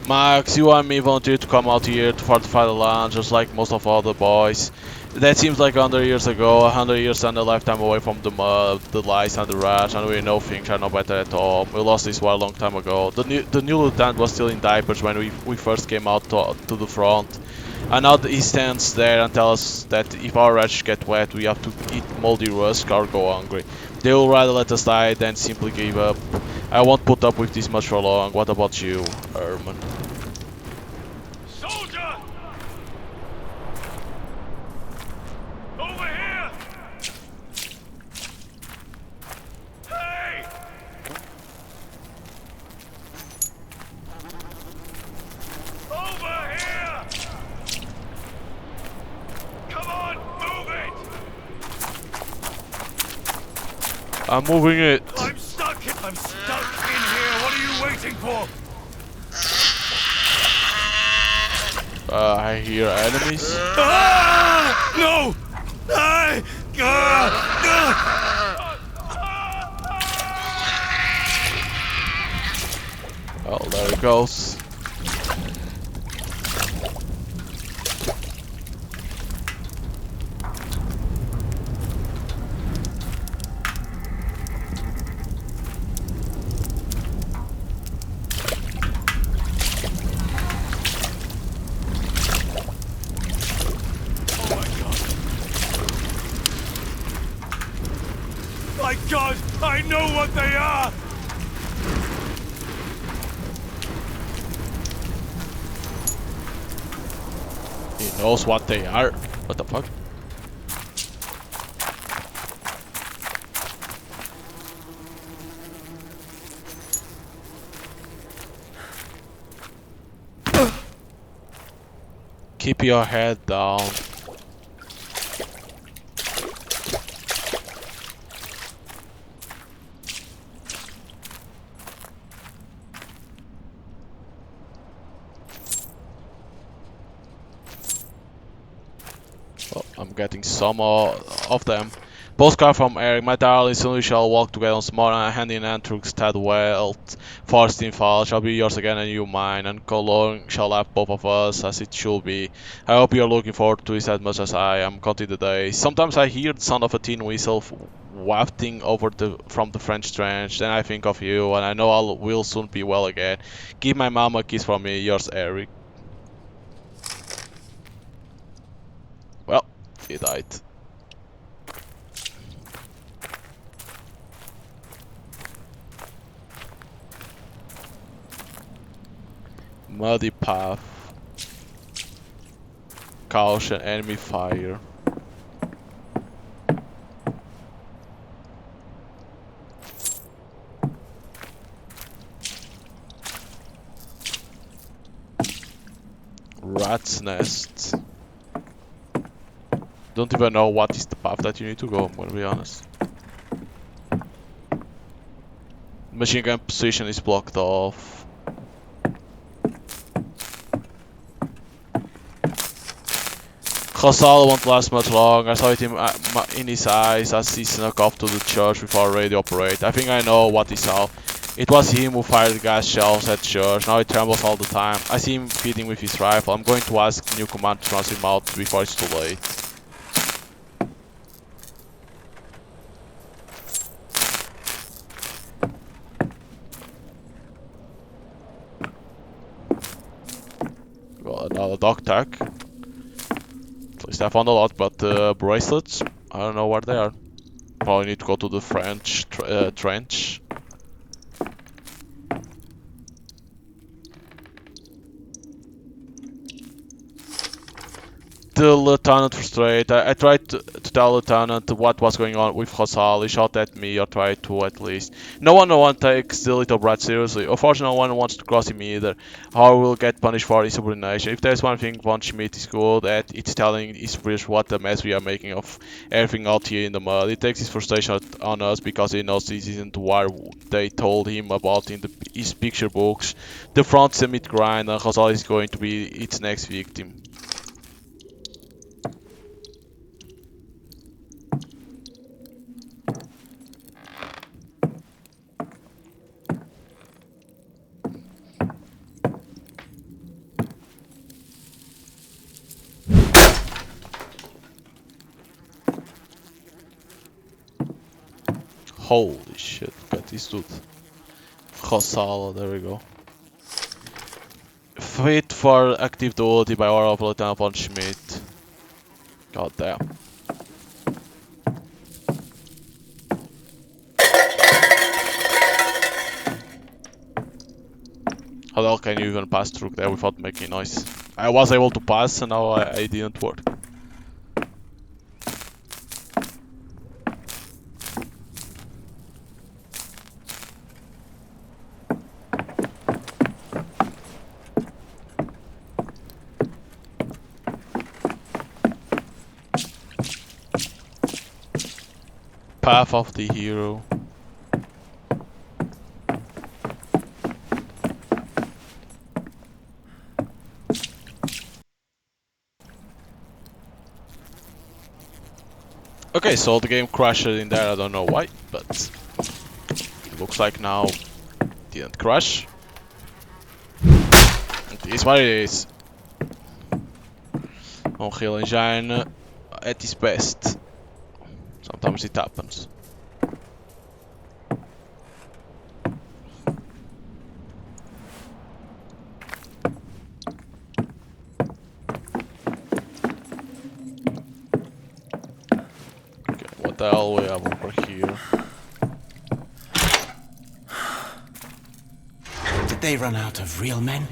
Max, you and me volunteered to come out here to fortify the land, just like most of all the boys. That seems like 100 years ago, 100 years and a lifetime away from the mud, the lice and the rats, and we know things are no better at all. We lost this war a long time ago. The new lieutenant was still in diapers when we first came out to the front. And now he stands there and tells us that if our rats get wet, we have to eat moldy rust or go hungry. They will rather let us die than simply give up. I won't put up with this much for long. What about you, Herman? Soldier! Over here! Hey! Over here! Come on, move it! I'm moving it. I'm stuck in here. What are you waiting for? I hear enemies. Ah! No! Oh, there it goes. My God, I know what they are! He knows what they are. What the fuck? Keep your head down. Oh, I'm getting some of them. Postcard from Eric. My darling, soon we shall walk together once more, and hand in hand through stead wealth. Forest in fall shall be yours again and you mine, and Cologne shall have both of us as it should be. I hope you are looking forward to it as much as I am. Counting the days. Sometimes I hear the sound of a tin whistle wafting over from the French trench, then I think of you, and I know I will soon be well again. Give my mom a kiss from me, yours, Eric. Well, he died. Muddy path. Caution, enemy fire. Rat's nest. Don't even know what is the path that you need to go, I'm gonna be honest. Machine gun position is blocked off. Ghazal won't last much long. I saw it in his eyes as he snuck off to the church before radio operate. I think I know what he saw. It was him who fired gas shells at church. Now he trembles all the time. I see him feeding with his rifle. I'm going to ask new command to transfer him out before it's too late. Well, another dog tag. At least I found a lot, but bracelets, I don't know where they are. Probably need to go to the French trench. The lieutenant frustrated. I tried to tell lieutenant what was going on with Ghazal. He shot at me, or tried to at least. No one takes the little brat seriously. Unfortunately, no one wants to cross him either. How will get punished for insubordination. If there's one thing Von Schmidt is good at, it's telling his superiors what a mess we are making of everything out here in the mud. He takes his frustration on us because he knows this isn't what they told him about in his picture books. The front is a mid-grind, and Ghazal is going to be its next victim. Holy shit, look at this dude. Ghazal, there we go. Fit for active duty by order of Lieutenant Von Schmidt. God damn. How the hell can you even pass through there without making noise? I was able to pass and now I didn't work. Path of the hero. Okay, so the game crashed in there, I don't know why, but it looks like now it didn't crash. It is what it is. Unreal Engine at its best. Sometimes it happens. Okay, what the hell we have over here? Did they run out of real men?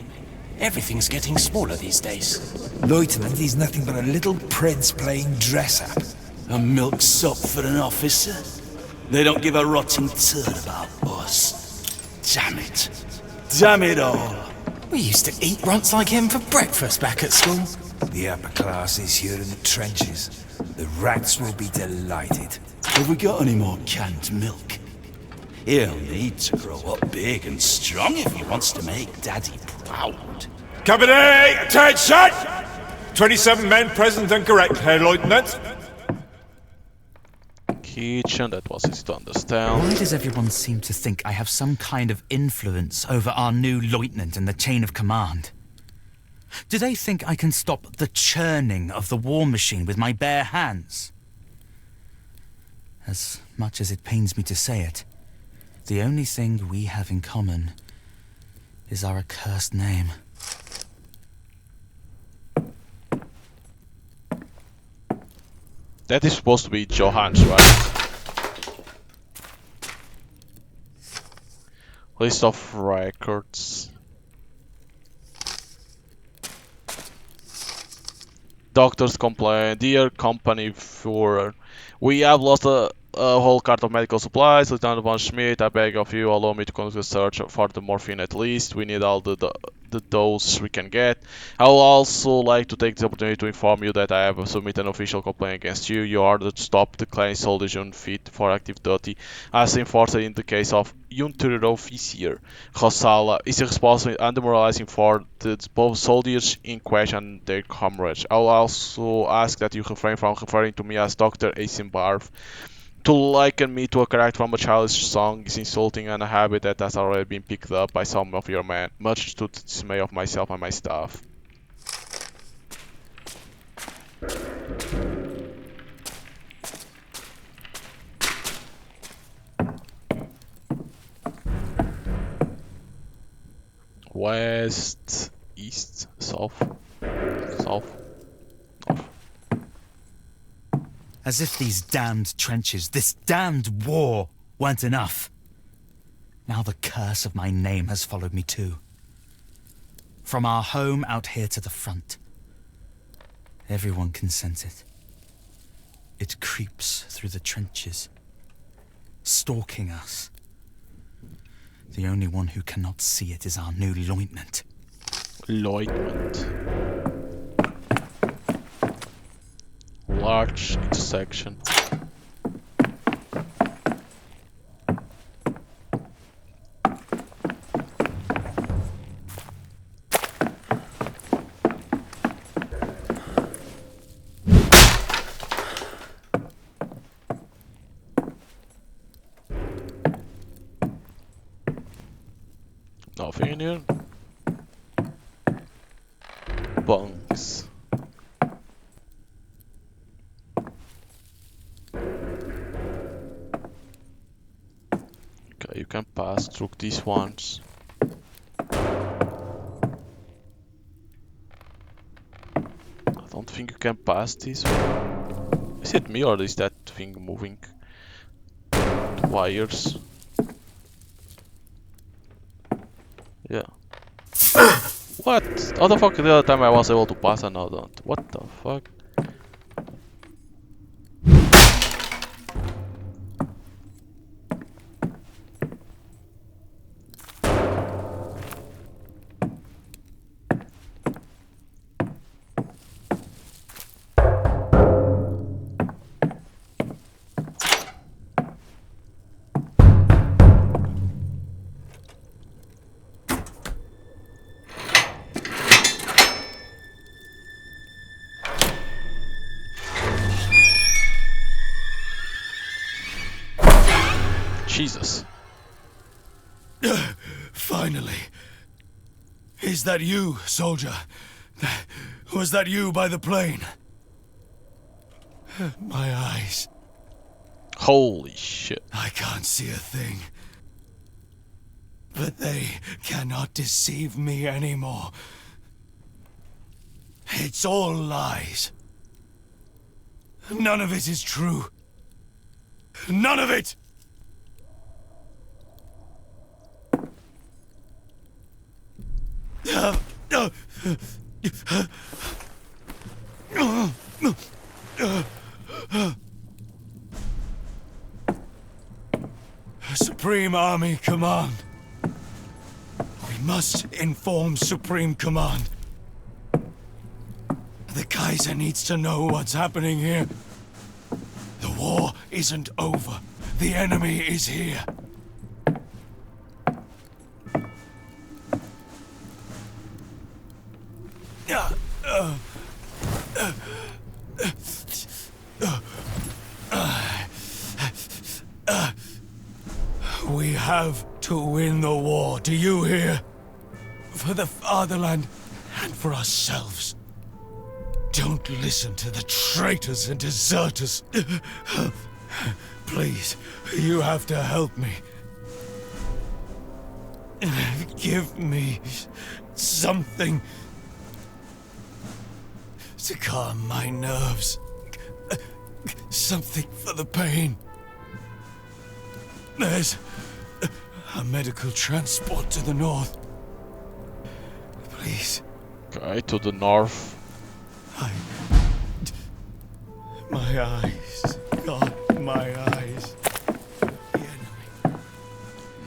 Everything's getting smaller these days. Lieutenant, he's nothing but a little prince playing dress-up. A milksop for an officer? They don't give a rotten turd about us. Damn it. Damn it all. We used to eat runts like him for breakfast back at school. The upper classes here in the trenches. The rats will be delighted. Have we got any more canned milk? He'll need to grow up big and strong if he wants to make Daddy proud. Company, attention! 27 men present and correct, Herr Lieutenant. Kitchen, that was easy to understand. Why does everyone seem to think I have some kind of influence over our new lieutenant and the chain of command? Do they think I can stop the churning of the war machine with my bare hands? As much as it pains me to say it, the only thing we have in common is our accursed name. That is supposed to be Johan's, right? List of records. Doctors complain, dear company Führer, we have lost a whole cart of medical supplies. Lieutenant von Schmidt, I beg of you, allow me to conduct a search for the morphine at least. We need all the dose we can get. I would also like to take the opportunity to inform you that I have submitted an official complaint against you. You are ordered to stop declaring soldiers unfit for active duty, as enforced in the case of Unteroffizier Rosala is responsible and demoralizing for both soldiers in question and their comrades. I will also ask that you refrain from referring to me as Dr. Eisenbarth. To liken me to a character from a childish song is insulting and a habit that has already been picked up by some of your men, much to the dismay of myself and my staff. West, east, south, south, north. As if these damned trenches, this damned war, weren't enough. Now the curse of my name has followed me too. From our home out here to the front. Everyone can sense it. It creeps through the trenches, stalking us. The only one who cannot see it is our new lieutenant. Lieutenant. Large intersection. Nothing in here. Bunks. Okay, you can pass through these ones. I don't think you can pass this one. Is it me or is that thing moving? The wires. Yeah. What? How the fuck the other time I was able to pass and now don't? What the fuck? Jesus. Finally. Is that you, soldier? Was that you by the plane? My eyes. Holy shit. I can't see a thing. But they cannot deceive me anymore. It's all lies. None of it is true. None of it! Supreme Army Command. We must inform Supreme Command. The Kaiser needs to know what's happening here. The war isn't over. The enemy is here. We have to win the war, do you hear? For the fatherland and for ourselves. Don't listen to the traitors and deserters. Please, you have to help me. Give me something to calm my nerves. Something for the pain. There's a medical transport to the north. Please. Okay, to the north. My eyes. God, my eyes.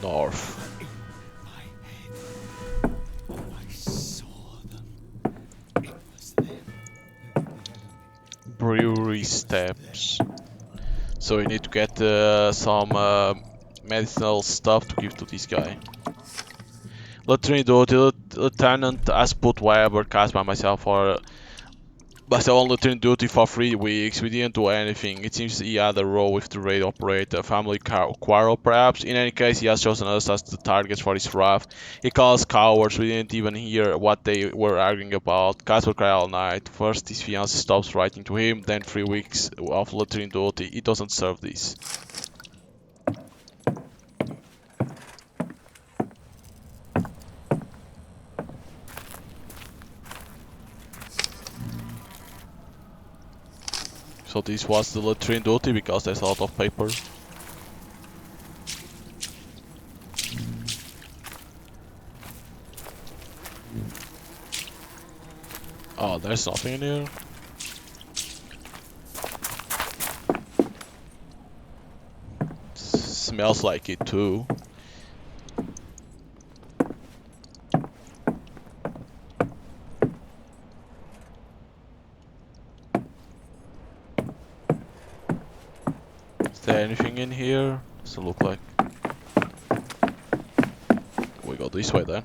North. Brewery steps. So we need to get some medicinal stuff to give to this guy. Latrine duty. Lieutenant has put whatever cast by myself on latrine duty for 3 weeks. We didn't do anything. It seems he had a role with the raid operator. Family quarrel perhaps. In any case, he has chosen us as the targets for his wrath. He calls cowards. We didn't even hear what they were arguing about. Cats will cry all night. First his fiancée stops writing to him, then 3 weeks of latrine duty. He doesn't serve this. So this was the latrine duty because there's a lot of paper. Oh, there's nothing in here. Smells like it too. Is there anything in here? Does it look like? We go this way then.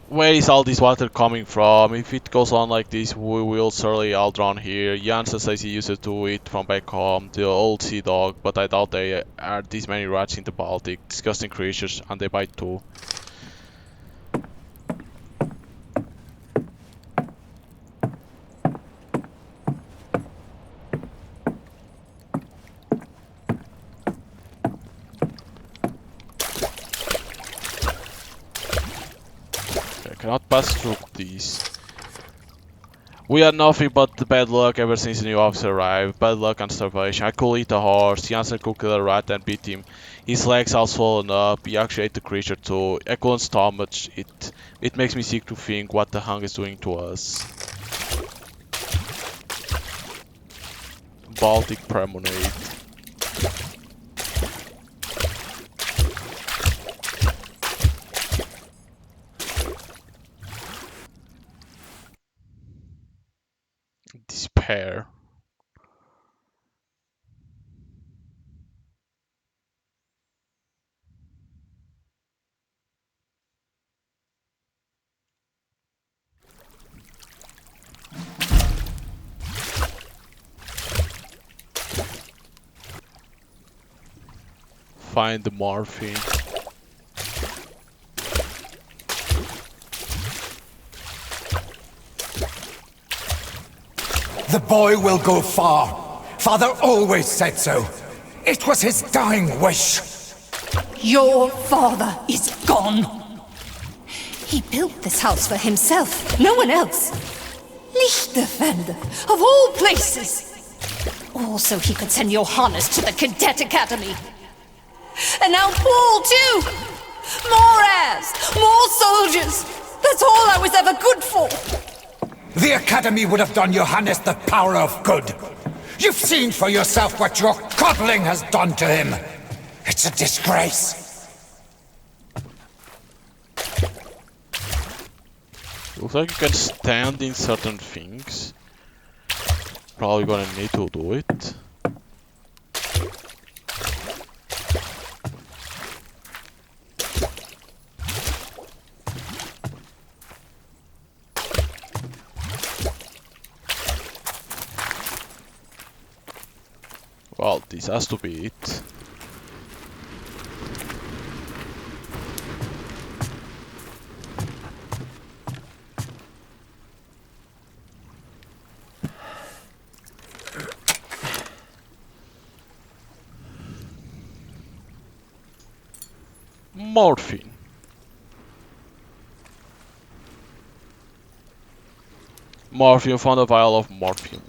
Where is all this water coming from? If it goes on like this, we will surely all drown here. Jansen says he used to do it from back home, the old sea dog, but I doubt there are this many rats in the Baltic. Disgusting creatures, and they bite too. Cannot pass through these. We had nothing but the bad luck ever since the new officer arrived. Bad luck and starvation. I could eat a horse. Jansen could kill a rat and beat him. His legs all swollen up. He actually ate the creature too. I couldn't stomach it. It makes me sick to think what the hunger is doing to us. Baltic Promenade. Despair. Find the morphine. The boy will go far. Father always said so. It was his dying wish. Your father is gone. He built this house for himself, no one else. Lichterfelde, of all places. Also, he could send Johannes to the Cadet Academy. And now Paul, too! More heirs! More soldiers! That's all I was ever good for! The Academy would have done Johannes the power of good. You've seen for yourself what your coddling has done to him. It's a disgrace. Looks like you can stand in certain things. Probably gonna need to do it. Well, this has to be it. Morphine. Morphine found a vial of morphine.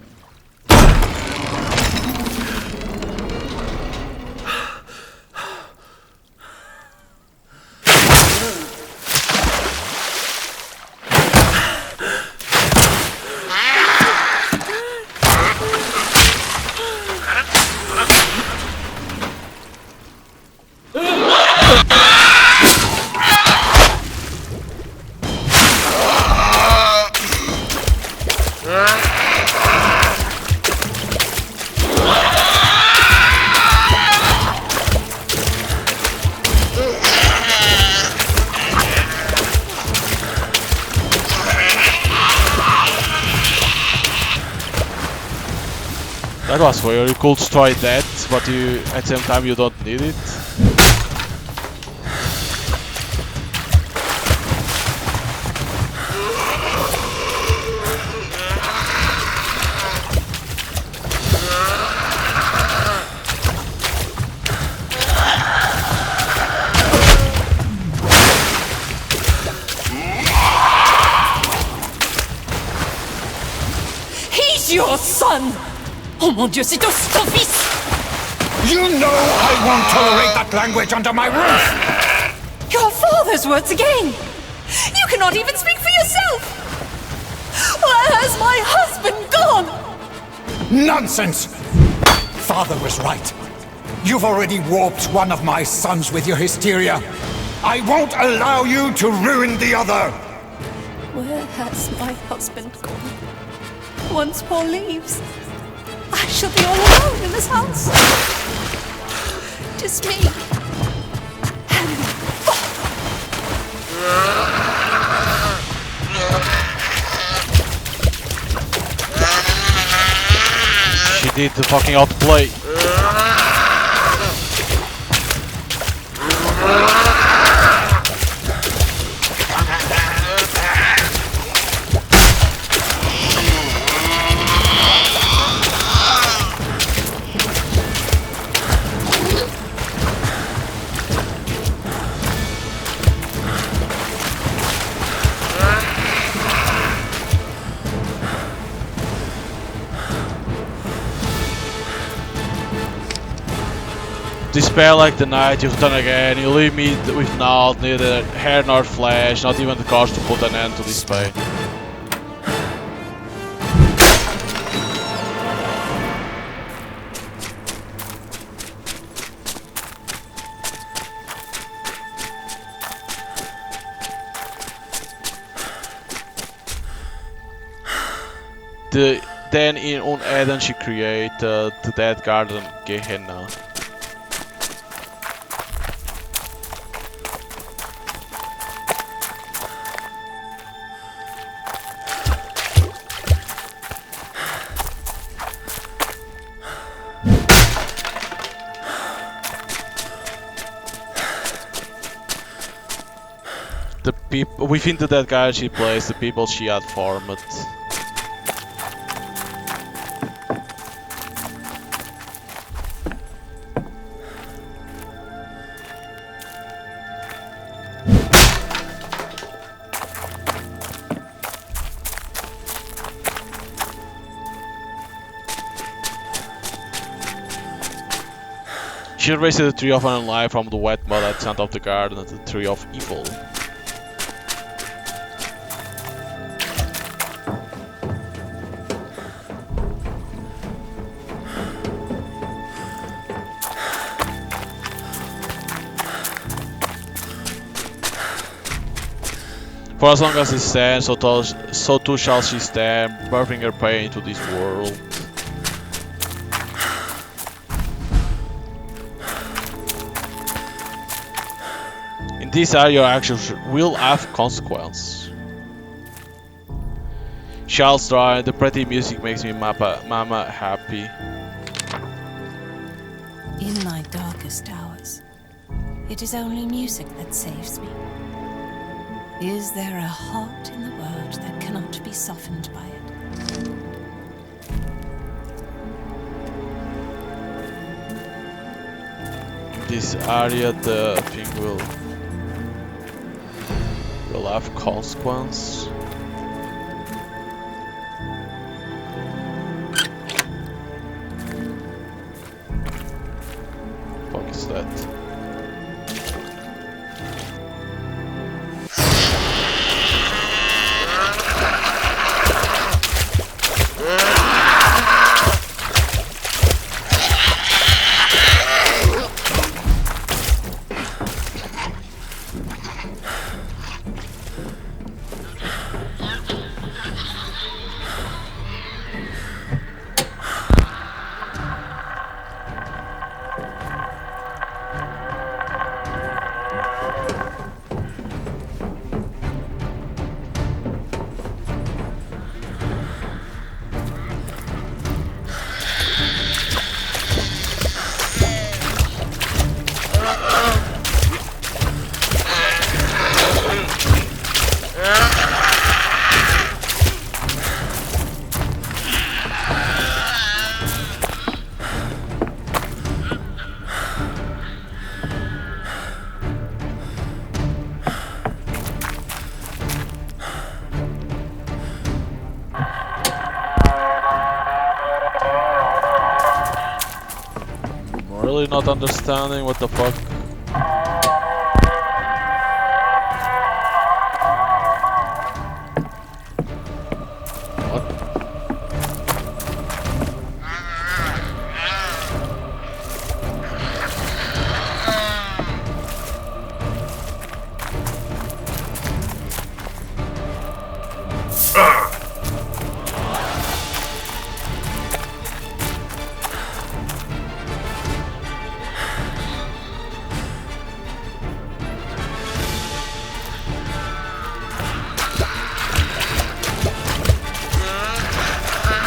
That was weird. You could try that, but you at the same time you don't need it. He's your son! Oh mon Dieu, c'est aussi ton fils! You know I won't tolerate that language under my roof! Your father's words again! You cannot even speak for yourself! Where has my husband gone? Nonsense! Father was right. You've already warped one of my sons with your hysteria. I won't allow you to ruin the other! Where has my husband gone? Once Paul leaves, I shall be all alone in this house. Just me. And my father. She did the fucking outplay. Despair like the night you've done again, you leave me with naught, neither hair nor flesh, not even the courage to put an end to this pain. Then in Eden she created the Dead Garden Gehenna. The people within the Dead Garden she plays, the people she had formed. She raised the tree of an life from the wet mud at the center of the garden and the tree of evil. For as long as she stands, so too shall she stand, birthing her pain into this world. In this area, your actions will have consequence. Charles Dry, the pretty music makes me mama happy. darkest hours. It is only music that saves me. Is there a heart in the world that cannot be softened by it? This area, the thing will have consequence. What is that? Really not understanding what the fuck.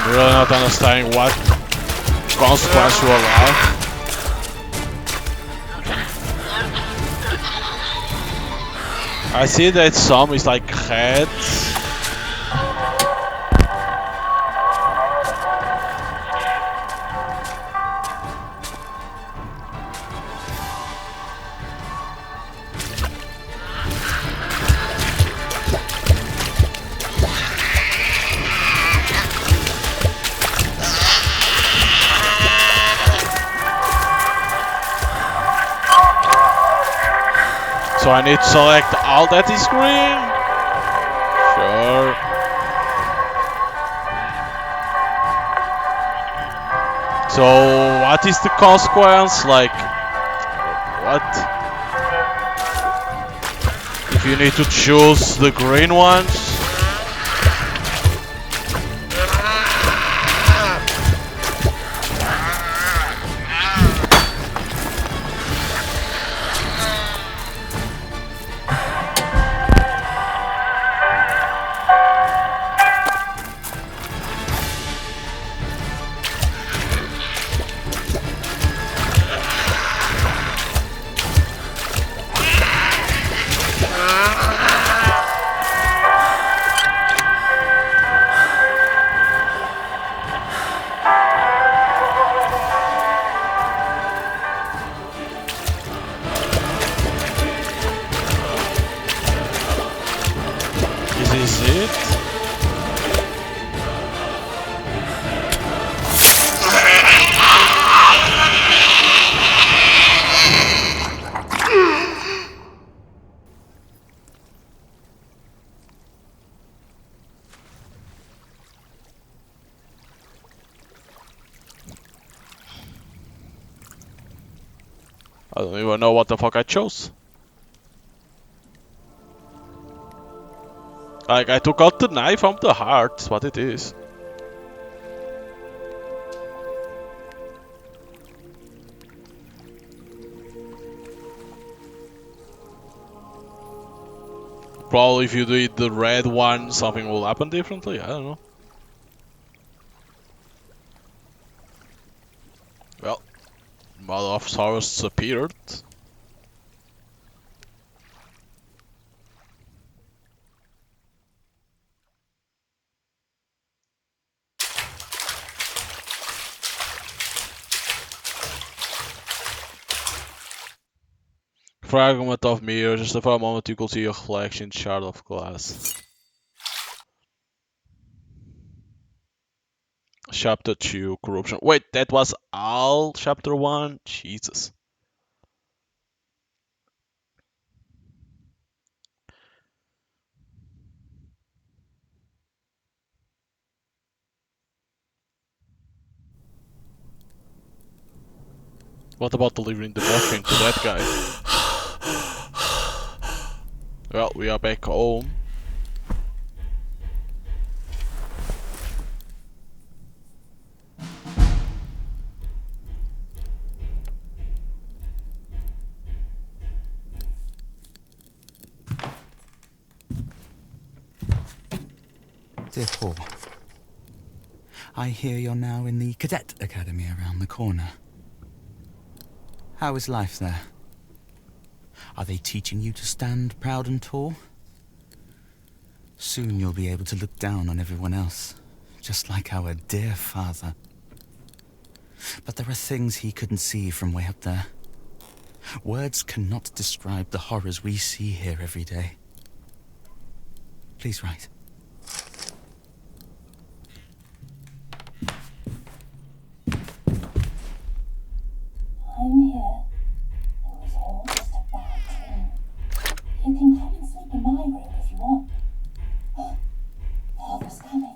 Really not understanding what consequence will have. I see that some is like heads. So I need to select all that is green? Sure. So what is the consequence? Like, what? If you need to choose the green ones? Is it? I don't even know what the fuck I chose. Like, I took out the knife from the heart, that's what it is. Probably if you do it the red one, something will happen differently, I don't know. Well, Mother of Sorrows appeared. Fragment of mirror, just for a moment you could see your reflection in shard of glass. Chapter 2, Corruption. Wait, that was all Chapter 1? Jesus. What about delivering the morphine to that guy? Well, we are back home. Dear Paul, I hear you're now in the Cadet Academy around the corner. How is life there? Are they teaching you to stand proud and tall? Soon you'll be able to look down on everyone else, just like our dear father. But there are things he couldn't see from way up there. Words cannot describe the horrors we see here every day. Please write. I'm here. It was all just a bad dream. You can come and sleep in my room if you want. Father's coming.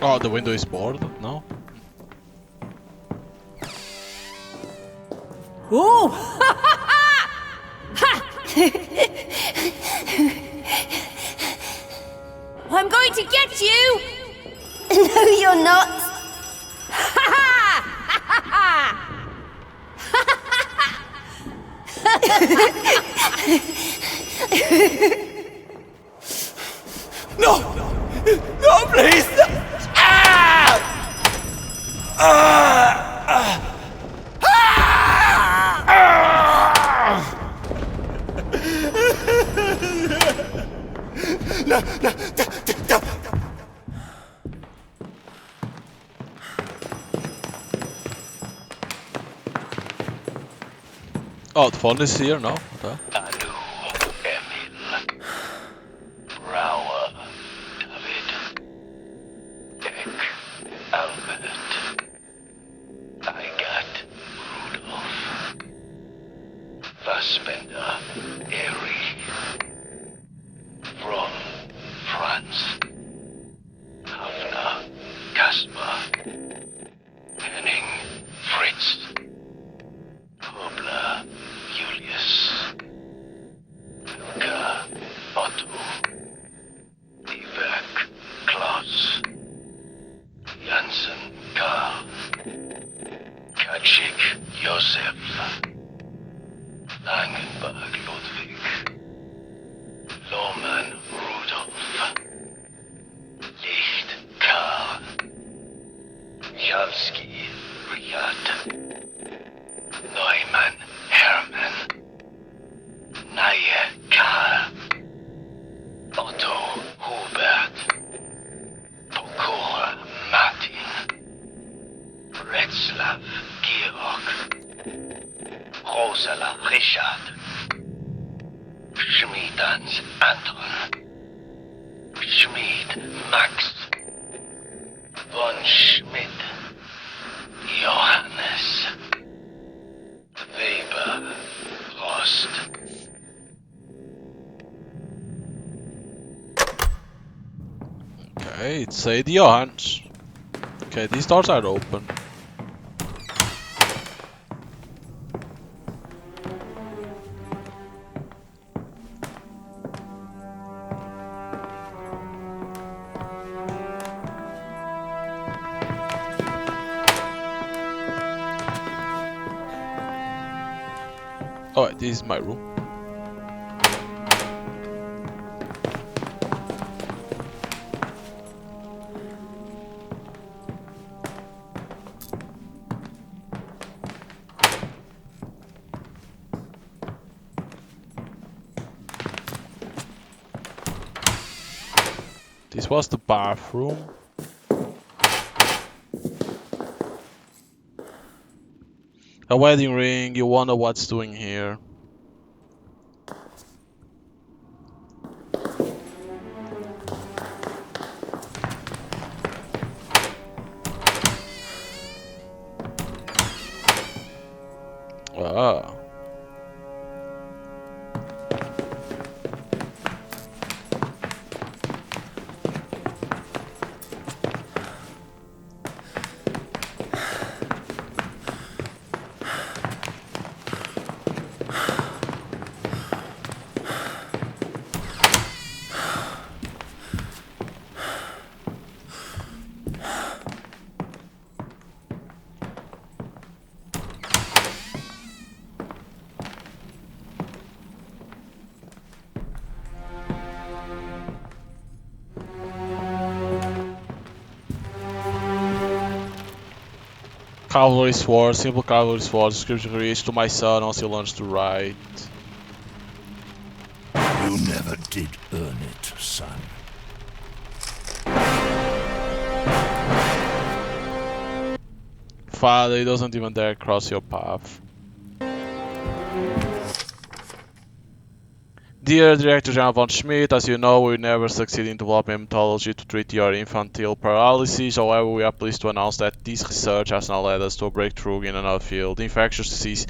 Oh, the window is bored? No? Ooh! I'm going to get you! No, you're not. No! No, please! Ah! No, no, don't. Oh, the phone is here now? Okay. Schmied, Max von Schmidt, Johannes, Weber, Rost. Okay, it's Said Johans. Okay, these doors are open. Oh, this is my room. This was the bathroom. A wedding ring, you wonder what's doing here. Ah. Cavalry sword, simple cavalry sword, description reach to my son once he learns to ride. You never did earn it, son. Father, he doesn't even dare cross your path. Dear Director Jan von Schmidt, as you know, we never succeeded in developing a methodology to treat your infantile paralysis. However, we are pleased to announce that this research has now led us to a breakthrough in another field. Infectious disease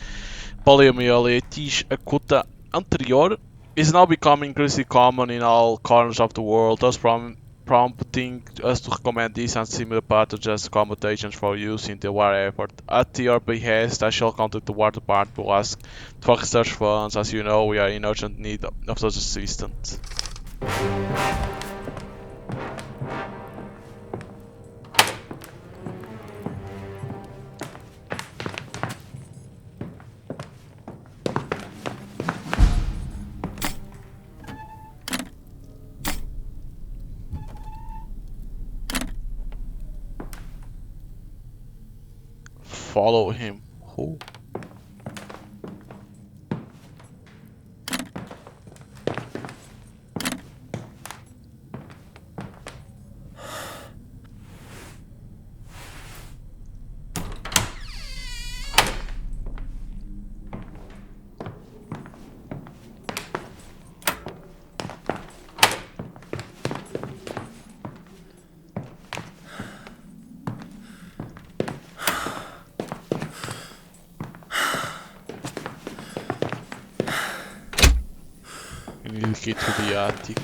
poliomyelitis acuta anterior is now becoming increasingly common in all corners of the world, thus prompting us to recommend these and similar pathogens combat agents for use in the war effort. At your behest, I shall contact the War Department to ask for research funds. As you know, we are in urgent need of such assistance. Follow him. Who? We need to get to the attic.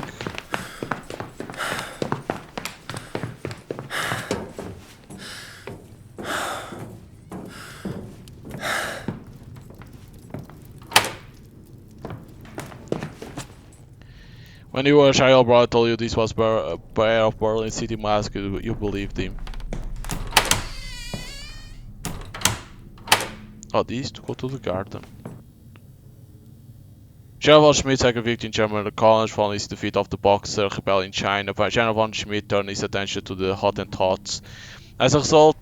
When you were a child, brother told you this was Bear of Berlin City Mask, you believed him. Oh, these to go to the garden. General von Schmidt second victory in German college following his defeat of the Boxer rebellion in China. General von Schmidt turned his attention to the Hottentots. As a result,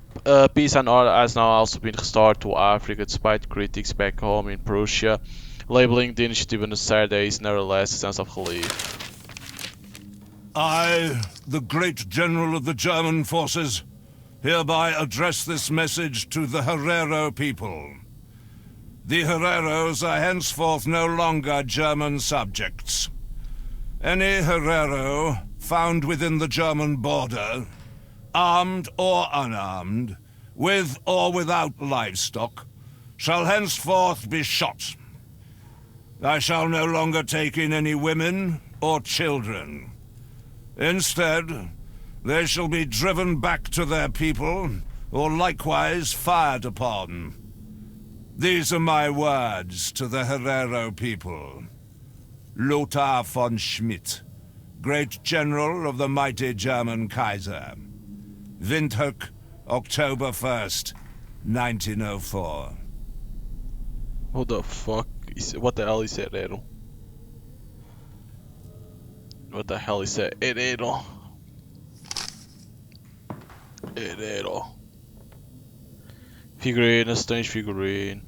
peace and order has now also been restored to Africa, despite critics back home in Prussia, labeling the initiative in the Saturdays nevertheless a sense of relief. I, the great general of the German forces, hereby address this message to the Herero people. The Hereros are henceforth no longer German subjects. Any Herero, found within the German border, armed or unarmed, with or without livestock, shall henceforth be shot. I shall no longer take in any women or children. Instead, they shall be driven back to their people, or likewise fired upon. These are my words to the Herero people. Lothar von Schmidt, Great General of the mighty German Kaiser. Windhoek, October 1st, 1904. What the fuck is... What the hell is Herero? What the hell is that? Herero. Herero. Figurine, a strange figurine.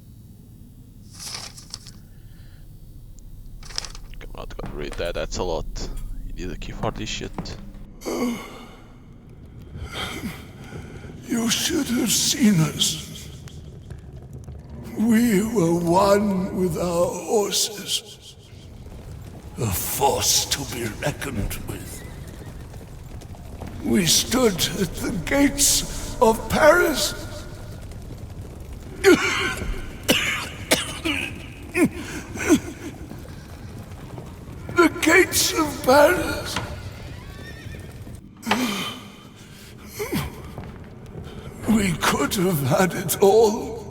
I'm not gonna read that, that's a lot. You need a key for this shit. You should have seen us. We were one with our horses. A force to be reckoned with. We stood at the gates of Paris. The gates of Paris. We could have had it all.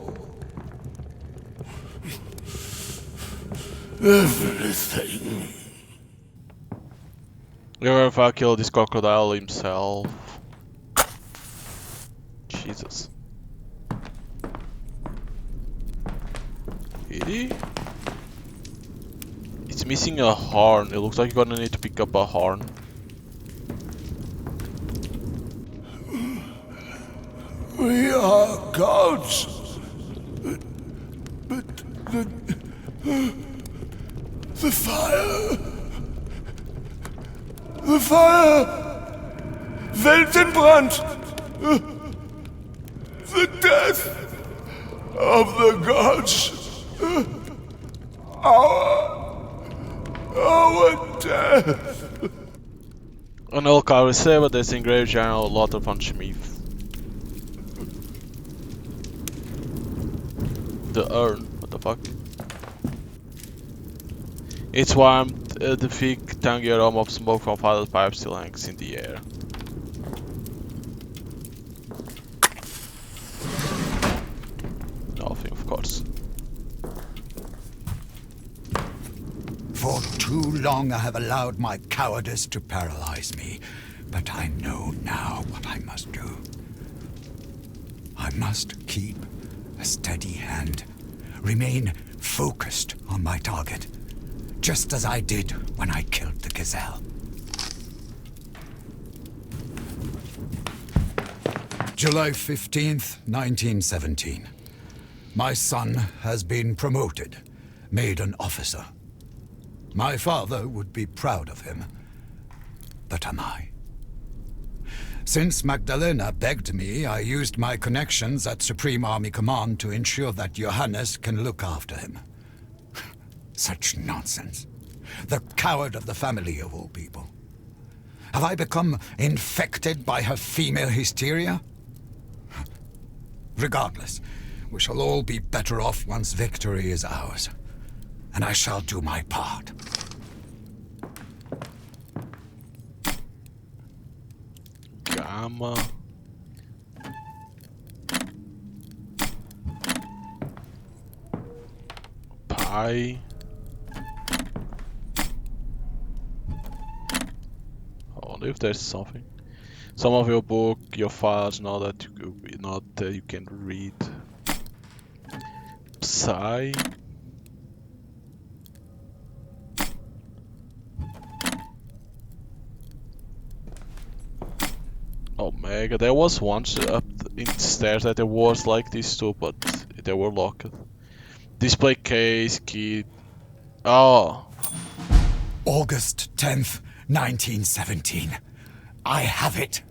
Everything. You're gonna kill this crocodile himself. Jesus. Really? It's missing a horn. It looks like you're gonna need to pick up a horn. We are gods. But the fire. The fire. Weltenbrand. The death of the gods. Our death. An old car receiver that's engraved General Lothar von Schmidt. The urn, what the fuck? Its warm, the thick, tangy aroma of smoke from father's pipe still hangs in the air. Nothing, of course. For too long I have allowed my cowardice to paralyze me, but I know now what I must do. I must keep a steady hand, remain focused on my target, just as I did when I killed the gazelle. July 15th, 1917. My son has been promoted, made an officer. My father would be proud of him, but am I? Since Magdalena begged me, I used my connections at Supreme Army Command to ensure that Johannes can look after him. Such nonsense. The coward of the family of all people. Have I become infected by her female hysteria? Regardless, we shall all be better off once victory is ours. And I shall do my part. Gamma. Pi. I wonder if there's something. Some of your book, your files, now that you can read. Psi. Omega. There was once up in the stairs that there was like this too, but they were locked. Display case, key. Oh. August 10th, 1917. I have it.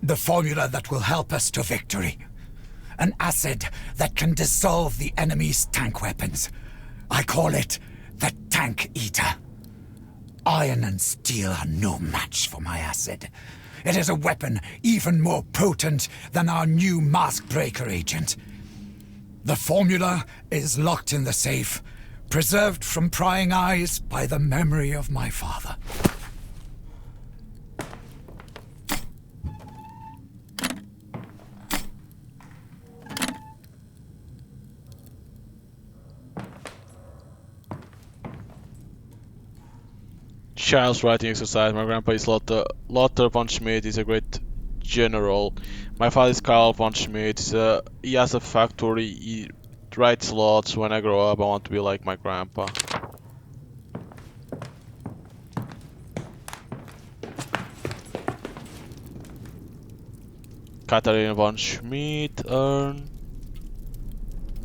The formula that will help us to victory. An acid that can dissolve the enemy's tank weapons. I call it the Tank Eater. Iron and steel are no match for my acid. It is a weapon even more potent than our new mask breaker agent. The formula is locked in the safe, preserved from prying eyes by the memory of my father. Child's writing exercise. My grandpa is Lothar von Schmidt. Is a great general. My father is Karl von Schmidt. He has a factory. He writes lots. When I grow up, I want to be like my grandpa. Katharina von Schmidt urn.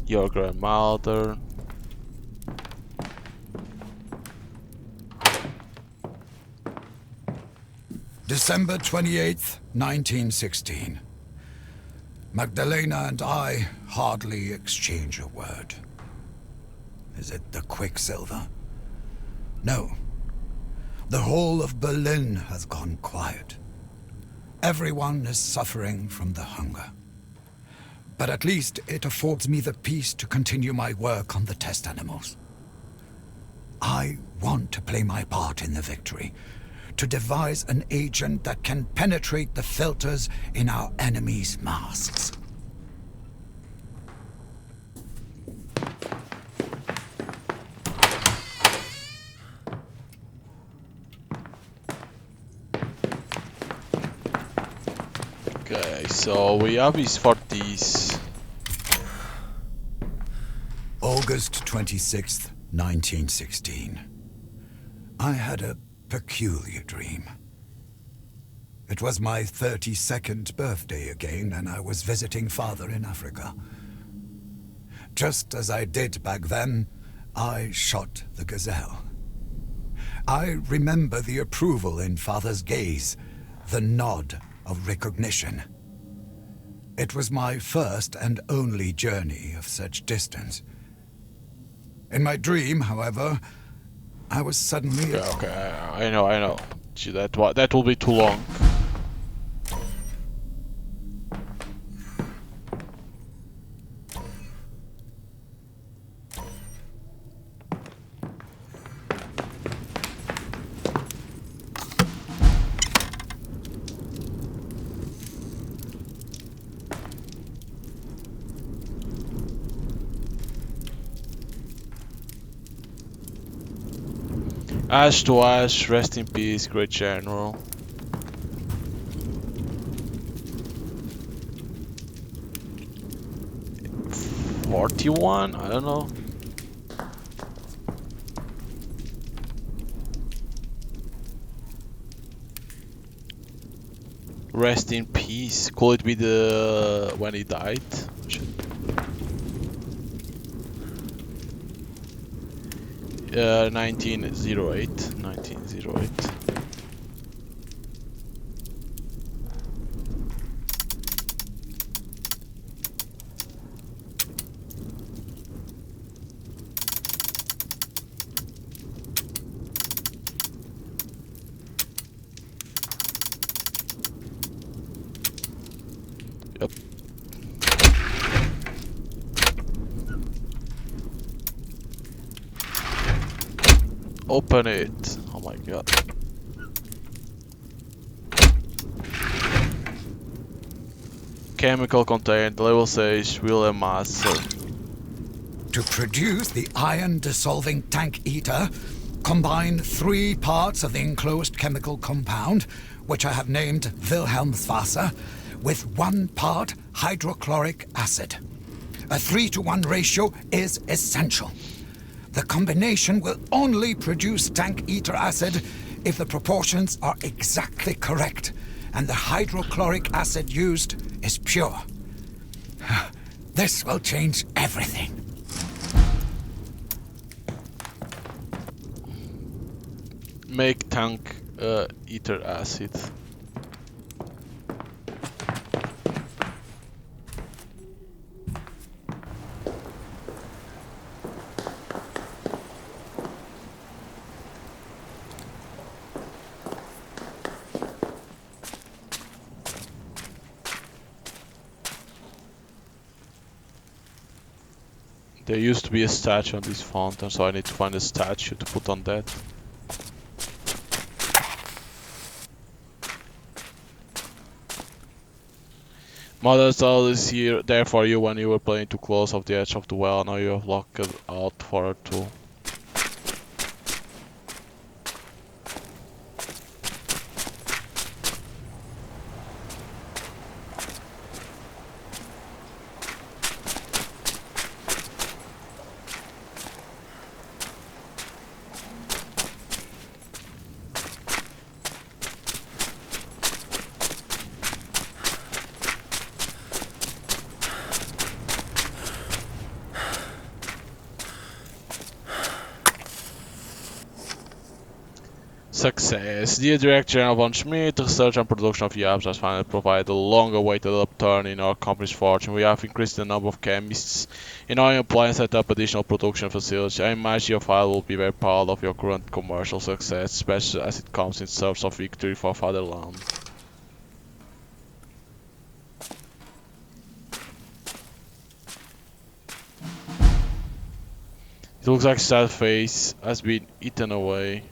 Your grandmother. December 28th, 1916. Magdalena and I hardly exchange a word. Is it the quicksilver? No. The whole of Berlin has gone quiet. Everyone is suffering from the hunger. But at least it affords me the peace to continue my work on the test animals. I want to play my part in the victory, to devise an agent that can penetrate the filters in our enemies' masks. Okay, so we have these 40s. August 26th, 1916. I had a peculiar dream. It was my 32nd birthday again, and I was visiting father in Africa. Just as I did back then, I shot the gazelle. I remember the approval in father's gaze, the nod of recognition. It was my first and only journey of such distance. In my dream, however, I was suddenly... Okay, I know. Gee, that will be too long. Ash to Ash, rest in peace, great general. $41? I don't know. Rest in peace. Could it be the when he died? 1908. Yep. Open it. Oh my god. Chemical contained, level 6, Wilhelm Master. To produce the iron-dissolving tank eater, combine 3 parts of the enclosed chemical compound, which I have named Wilhelmswasser, with 1 part hydrochloric acid. A 3-to-1 ratio is essential. The combination will only produce tank eater acid if the proportions are exactly correct and the hydrochloric acid used is pure. This will change everything. Make tank eater acid. There used to be a statue on this fountain, so I need to find a statue to put on that. Mother's all is here there for you when you were playing too close off the edge of the well. Now you have locked out for her too. Success. Dear Director General von Schmidt, the research and production of Yabs has finally provided a long-awaited upturn in our company's fortune. We have increased the number of chemists in our employ and set up additional production facilities. I imagine your father will be very proud of your current commercial success, especially as it comes in search of victory for fatherland. It looks like sad face has been eaten away.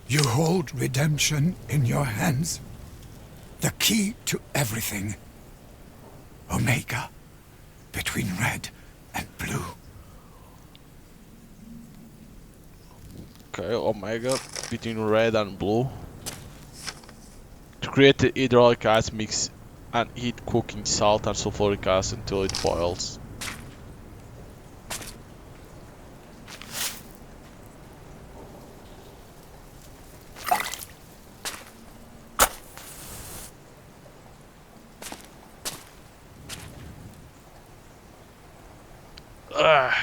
You hold redemption in your hands. The key to everything. Omega. Between red and blue. Okay, Omega between red and blue. To create the hydraulic acid, mix and heat cooking salt and sulfuric acid until it boils.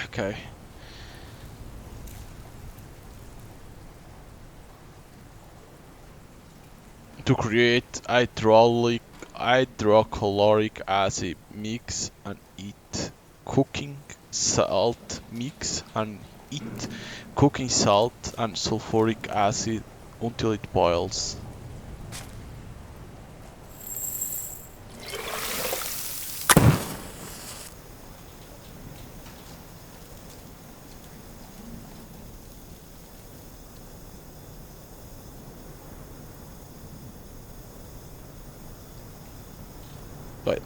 Okay. To create hydrochloric acid, mix and eat cooking salt, mix and eat cooking salt and sulfuric acid until it boils. Wait,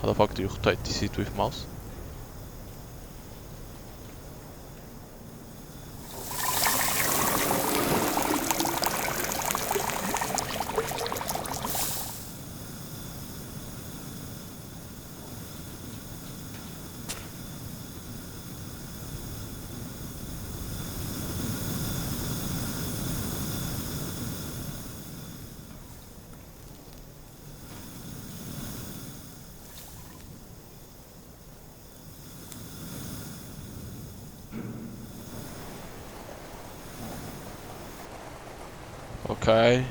how the fuck do you rotate this seat with mouse? Okay.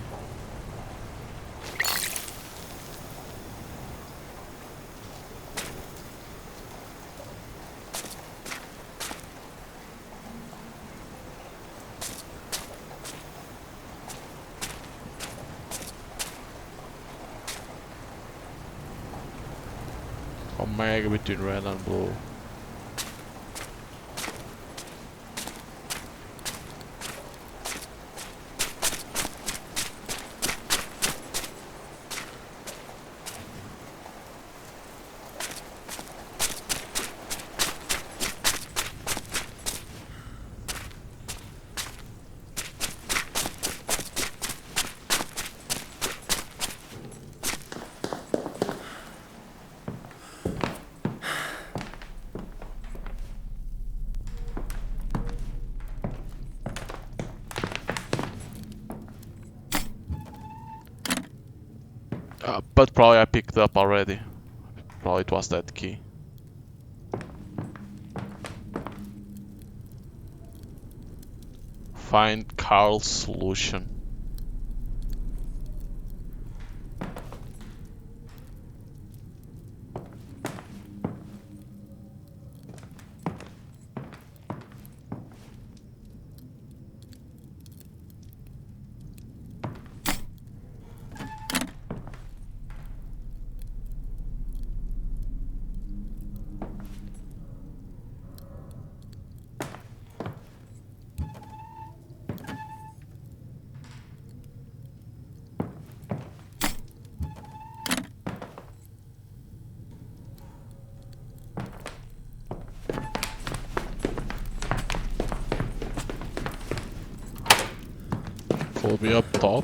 Omega between red and blue. But probably I picked up already. Probably it was that key. Find Carl's solution. pull me up top.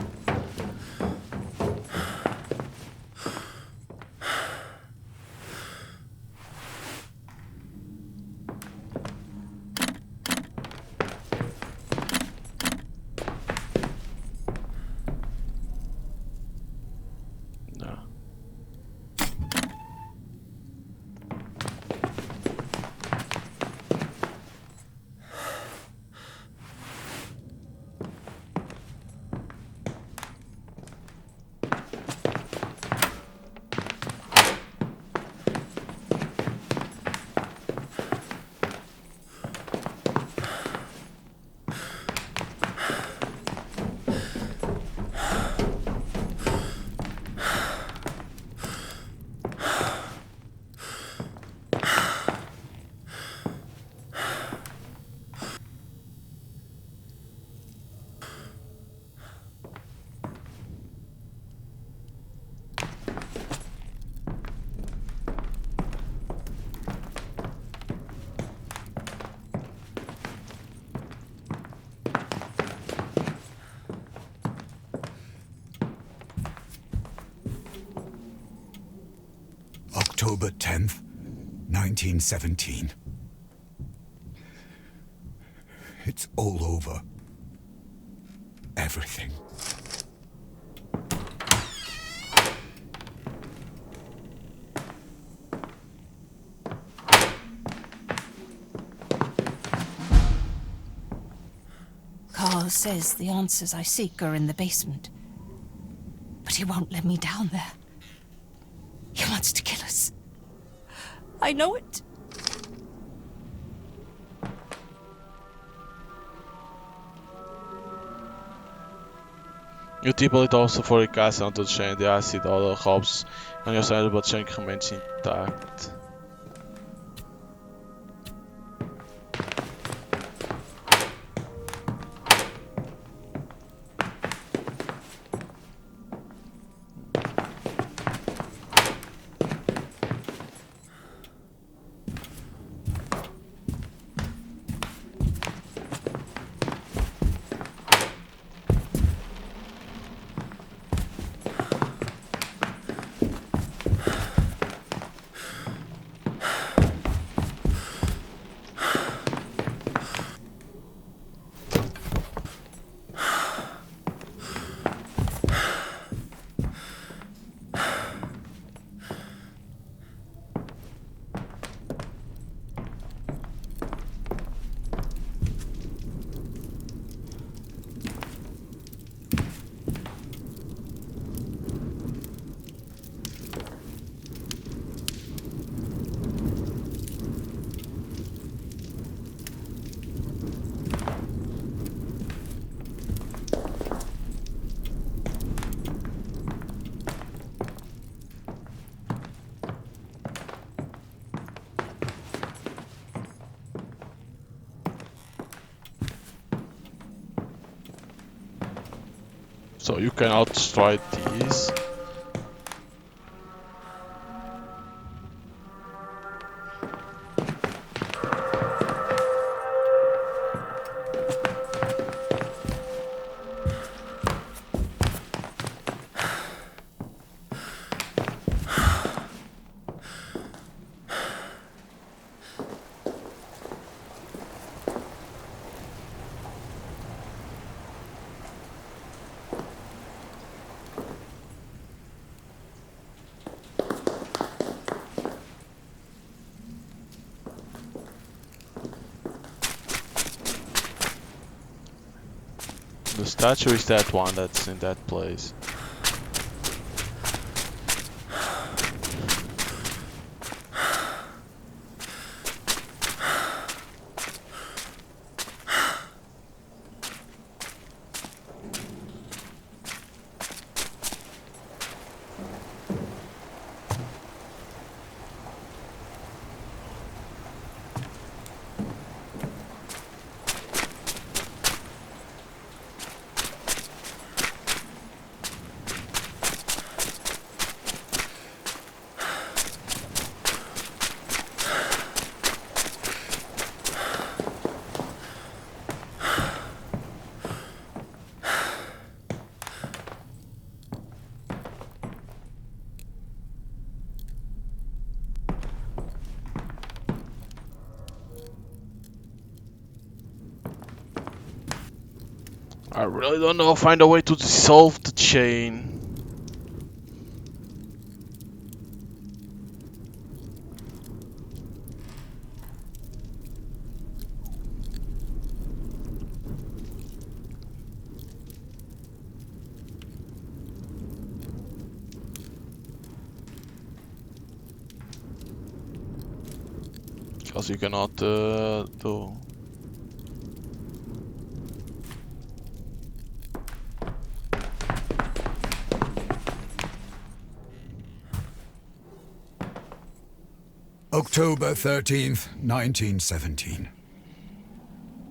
No. October 10th, 1917. It's all over. Everything. Carl says the answers I seek are in the basement. But he won't let me down there. He wants to kill us. I know it. E o tipo ali está o sulfuric acid onto o chain, the acid, all the hopes on your side, but chain remains intact. So you cannot destroy these. The statue is that one that's in that place. I really don't know. Find a way to dissolve the chain. Because you cannot do. October 13th, 1917.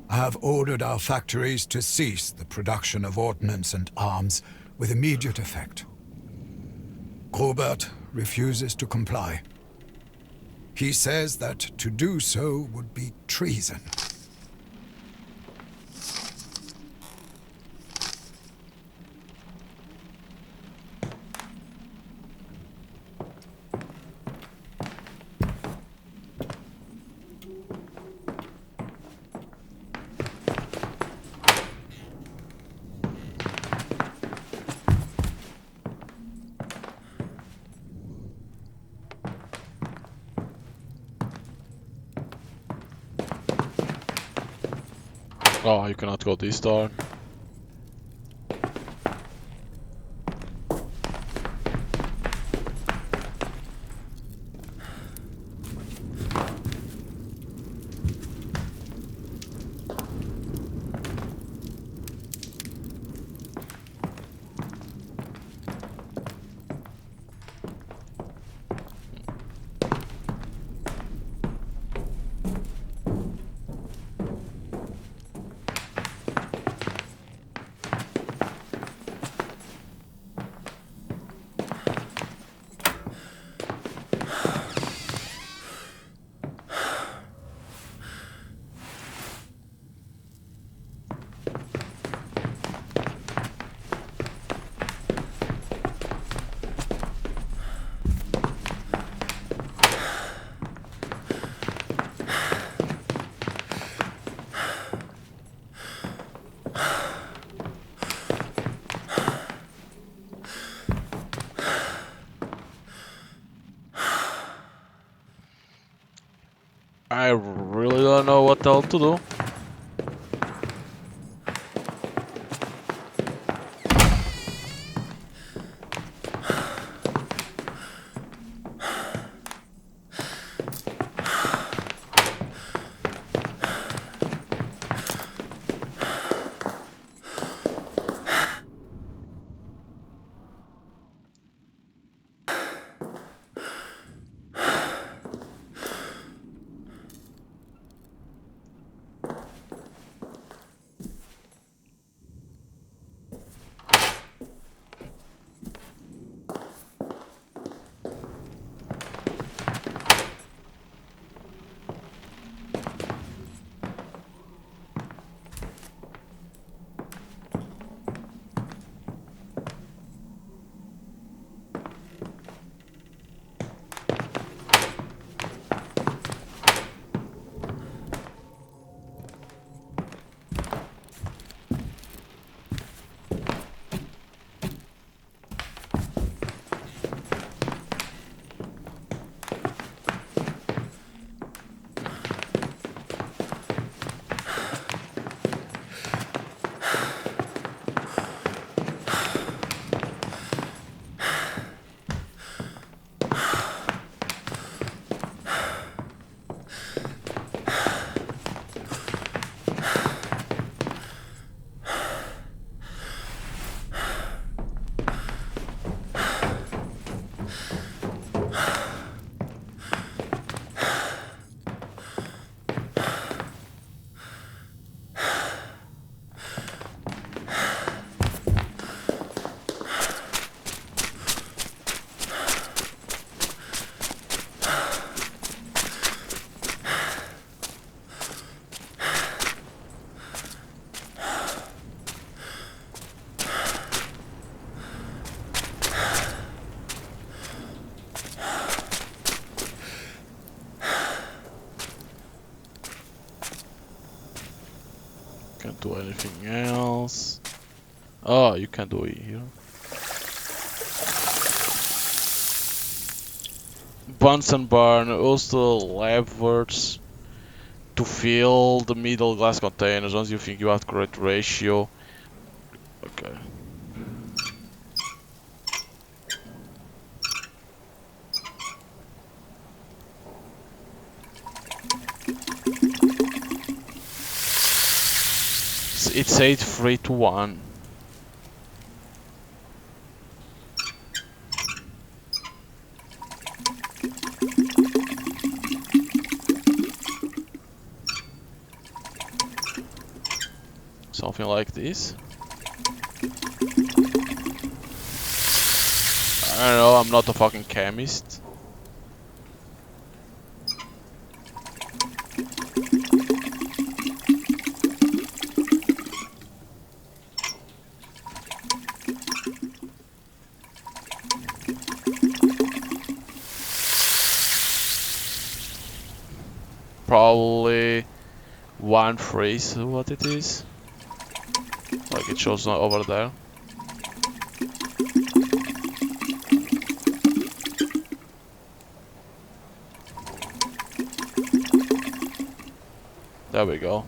I have ordered our factories to cease the production of ordnance and arms with immediate effect. Robert refuses to comply. He says that to do so would be treason. Oh, you cannot go this door. I really don't know what the hell to do. Can't do anything else. Oh, you can do it here. Bunsen burn, also levers to fill the middle glass containers once you think you have correct ratio. Okay. It's 8, 3 to 1. Something like this. I don't know, I'm not a fucking chemist. Probably 1 phrase what it is. Like it shows over there. There we go.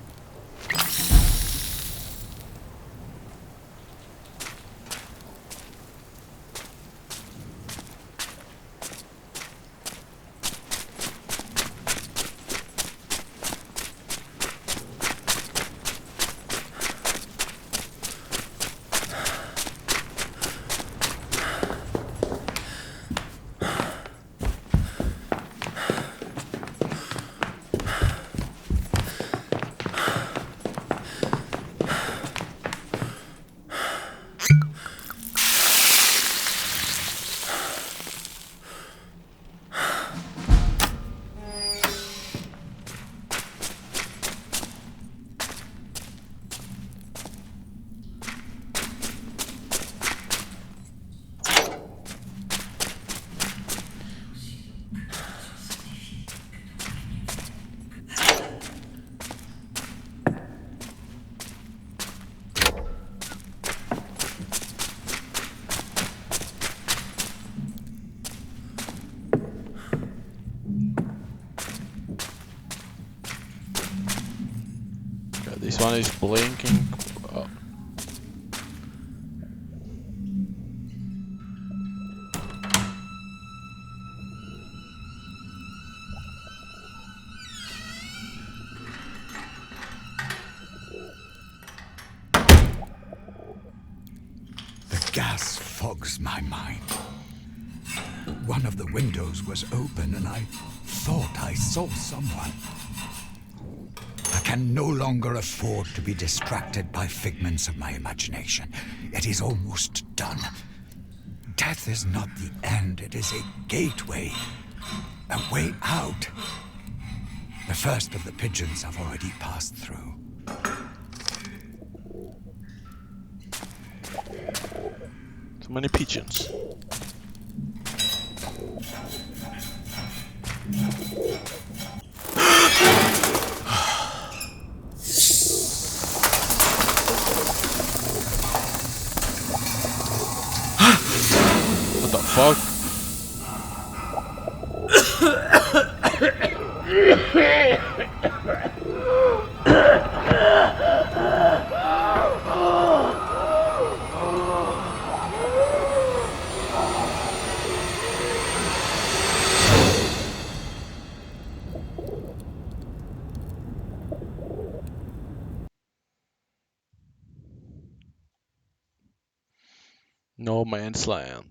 This one is blinking. Oh. The gas fogs my mind. One of the windows was open and I thought I saw someone. I can no longer afford to be distracted by figments of my imagination. It is almost done. Death is not the end, it is a gateway, a way out. The first of the pigeons have already passed through. So many pigeons. What the fuck? No man's land.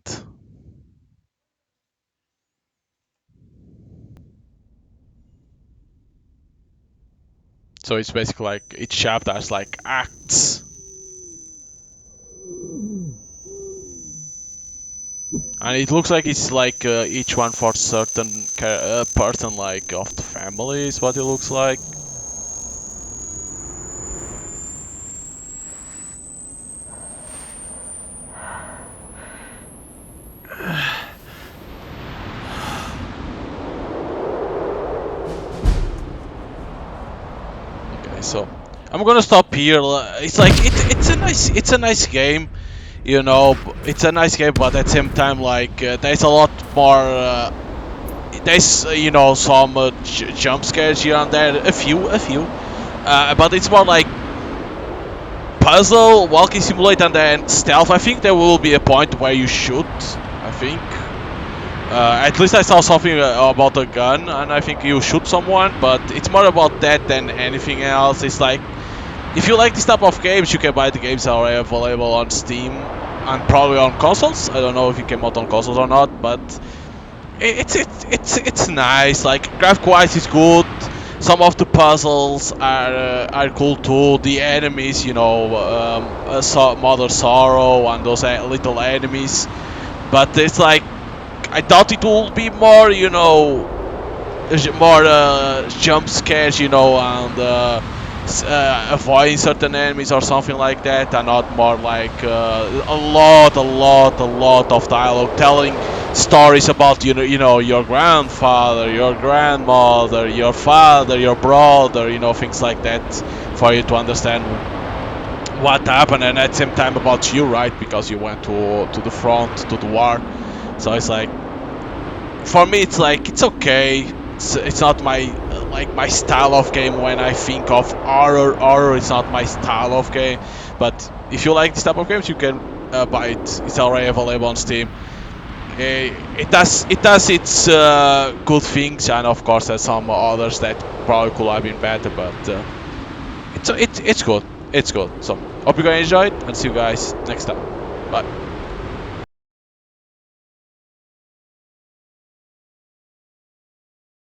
So it's basically like each chapter has like acts. And it looks like it's like each one for certain person like of the family is what it looks like. Okay, so I'm gonna stop here. It's like it's a nice game. You know, it's a nice game, but at the same time, like there's a lot more. There's you know some jump scares here and there, a few, but it's more like puzzle, walking simulator, and then stealth. I think there will be a point where you shoot. I think. At least I saw something about a gun, and I think you shoot someone, but it's more about that than anything else. It's like, if you like this type of games, you can buy the games that are available on Steam and probably on consoles. I don't know if it came out on consoles or not, but it's nice. Like graphic-wise, it's good. Some of the puzzles are cool too. The enemies, you know, Mother Sorrow and those little enemies, but it's like I thought it would be more, you know, more jump scares, you know, and avoiding certain enemies or something like that, and not more like a lot of dialogue telling stories about you know your grandfather, your grandmother, your father, your brother, you know, things like that, for you to understand what happened, and at the same time about you, right? Because you went to the front, to the war. So it's like, for me, it's like it's okay. It's not my like my style of game. When I think of horror, it's not my style of game. But if you like this type of games, you can buy it. It's already available on Steam. It has its good things, and of course there's some others that probably could have been better. But it's good. It's good. So hope you guys enjoyed, and see you guys next time. Bye.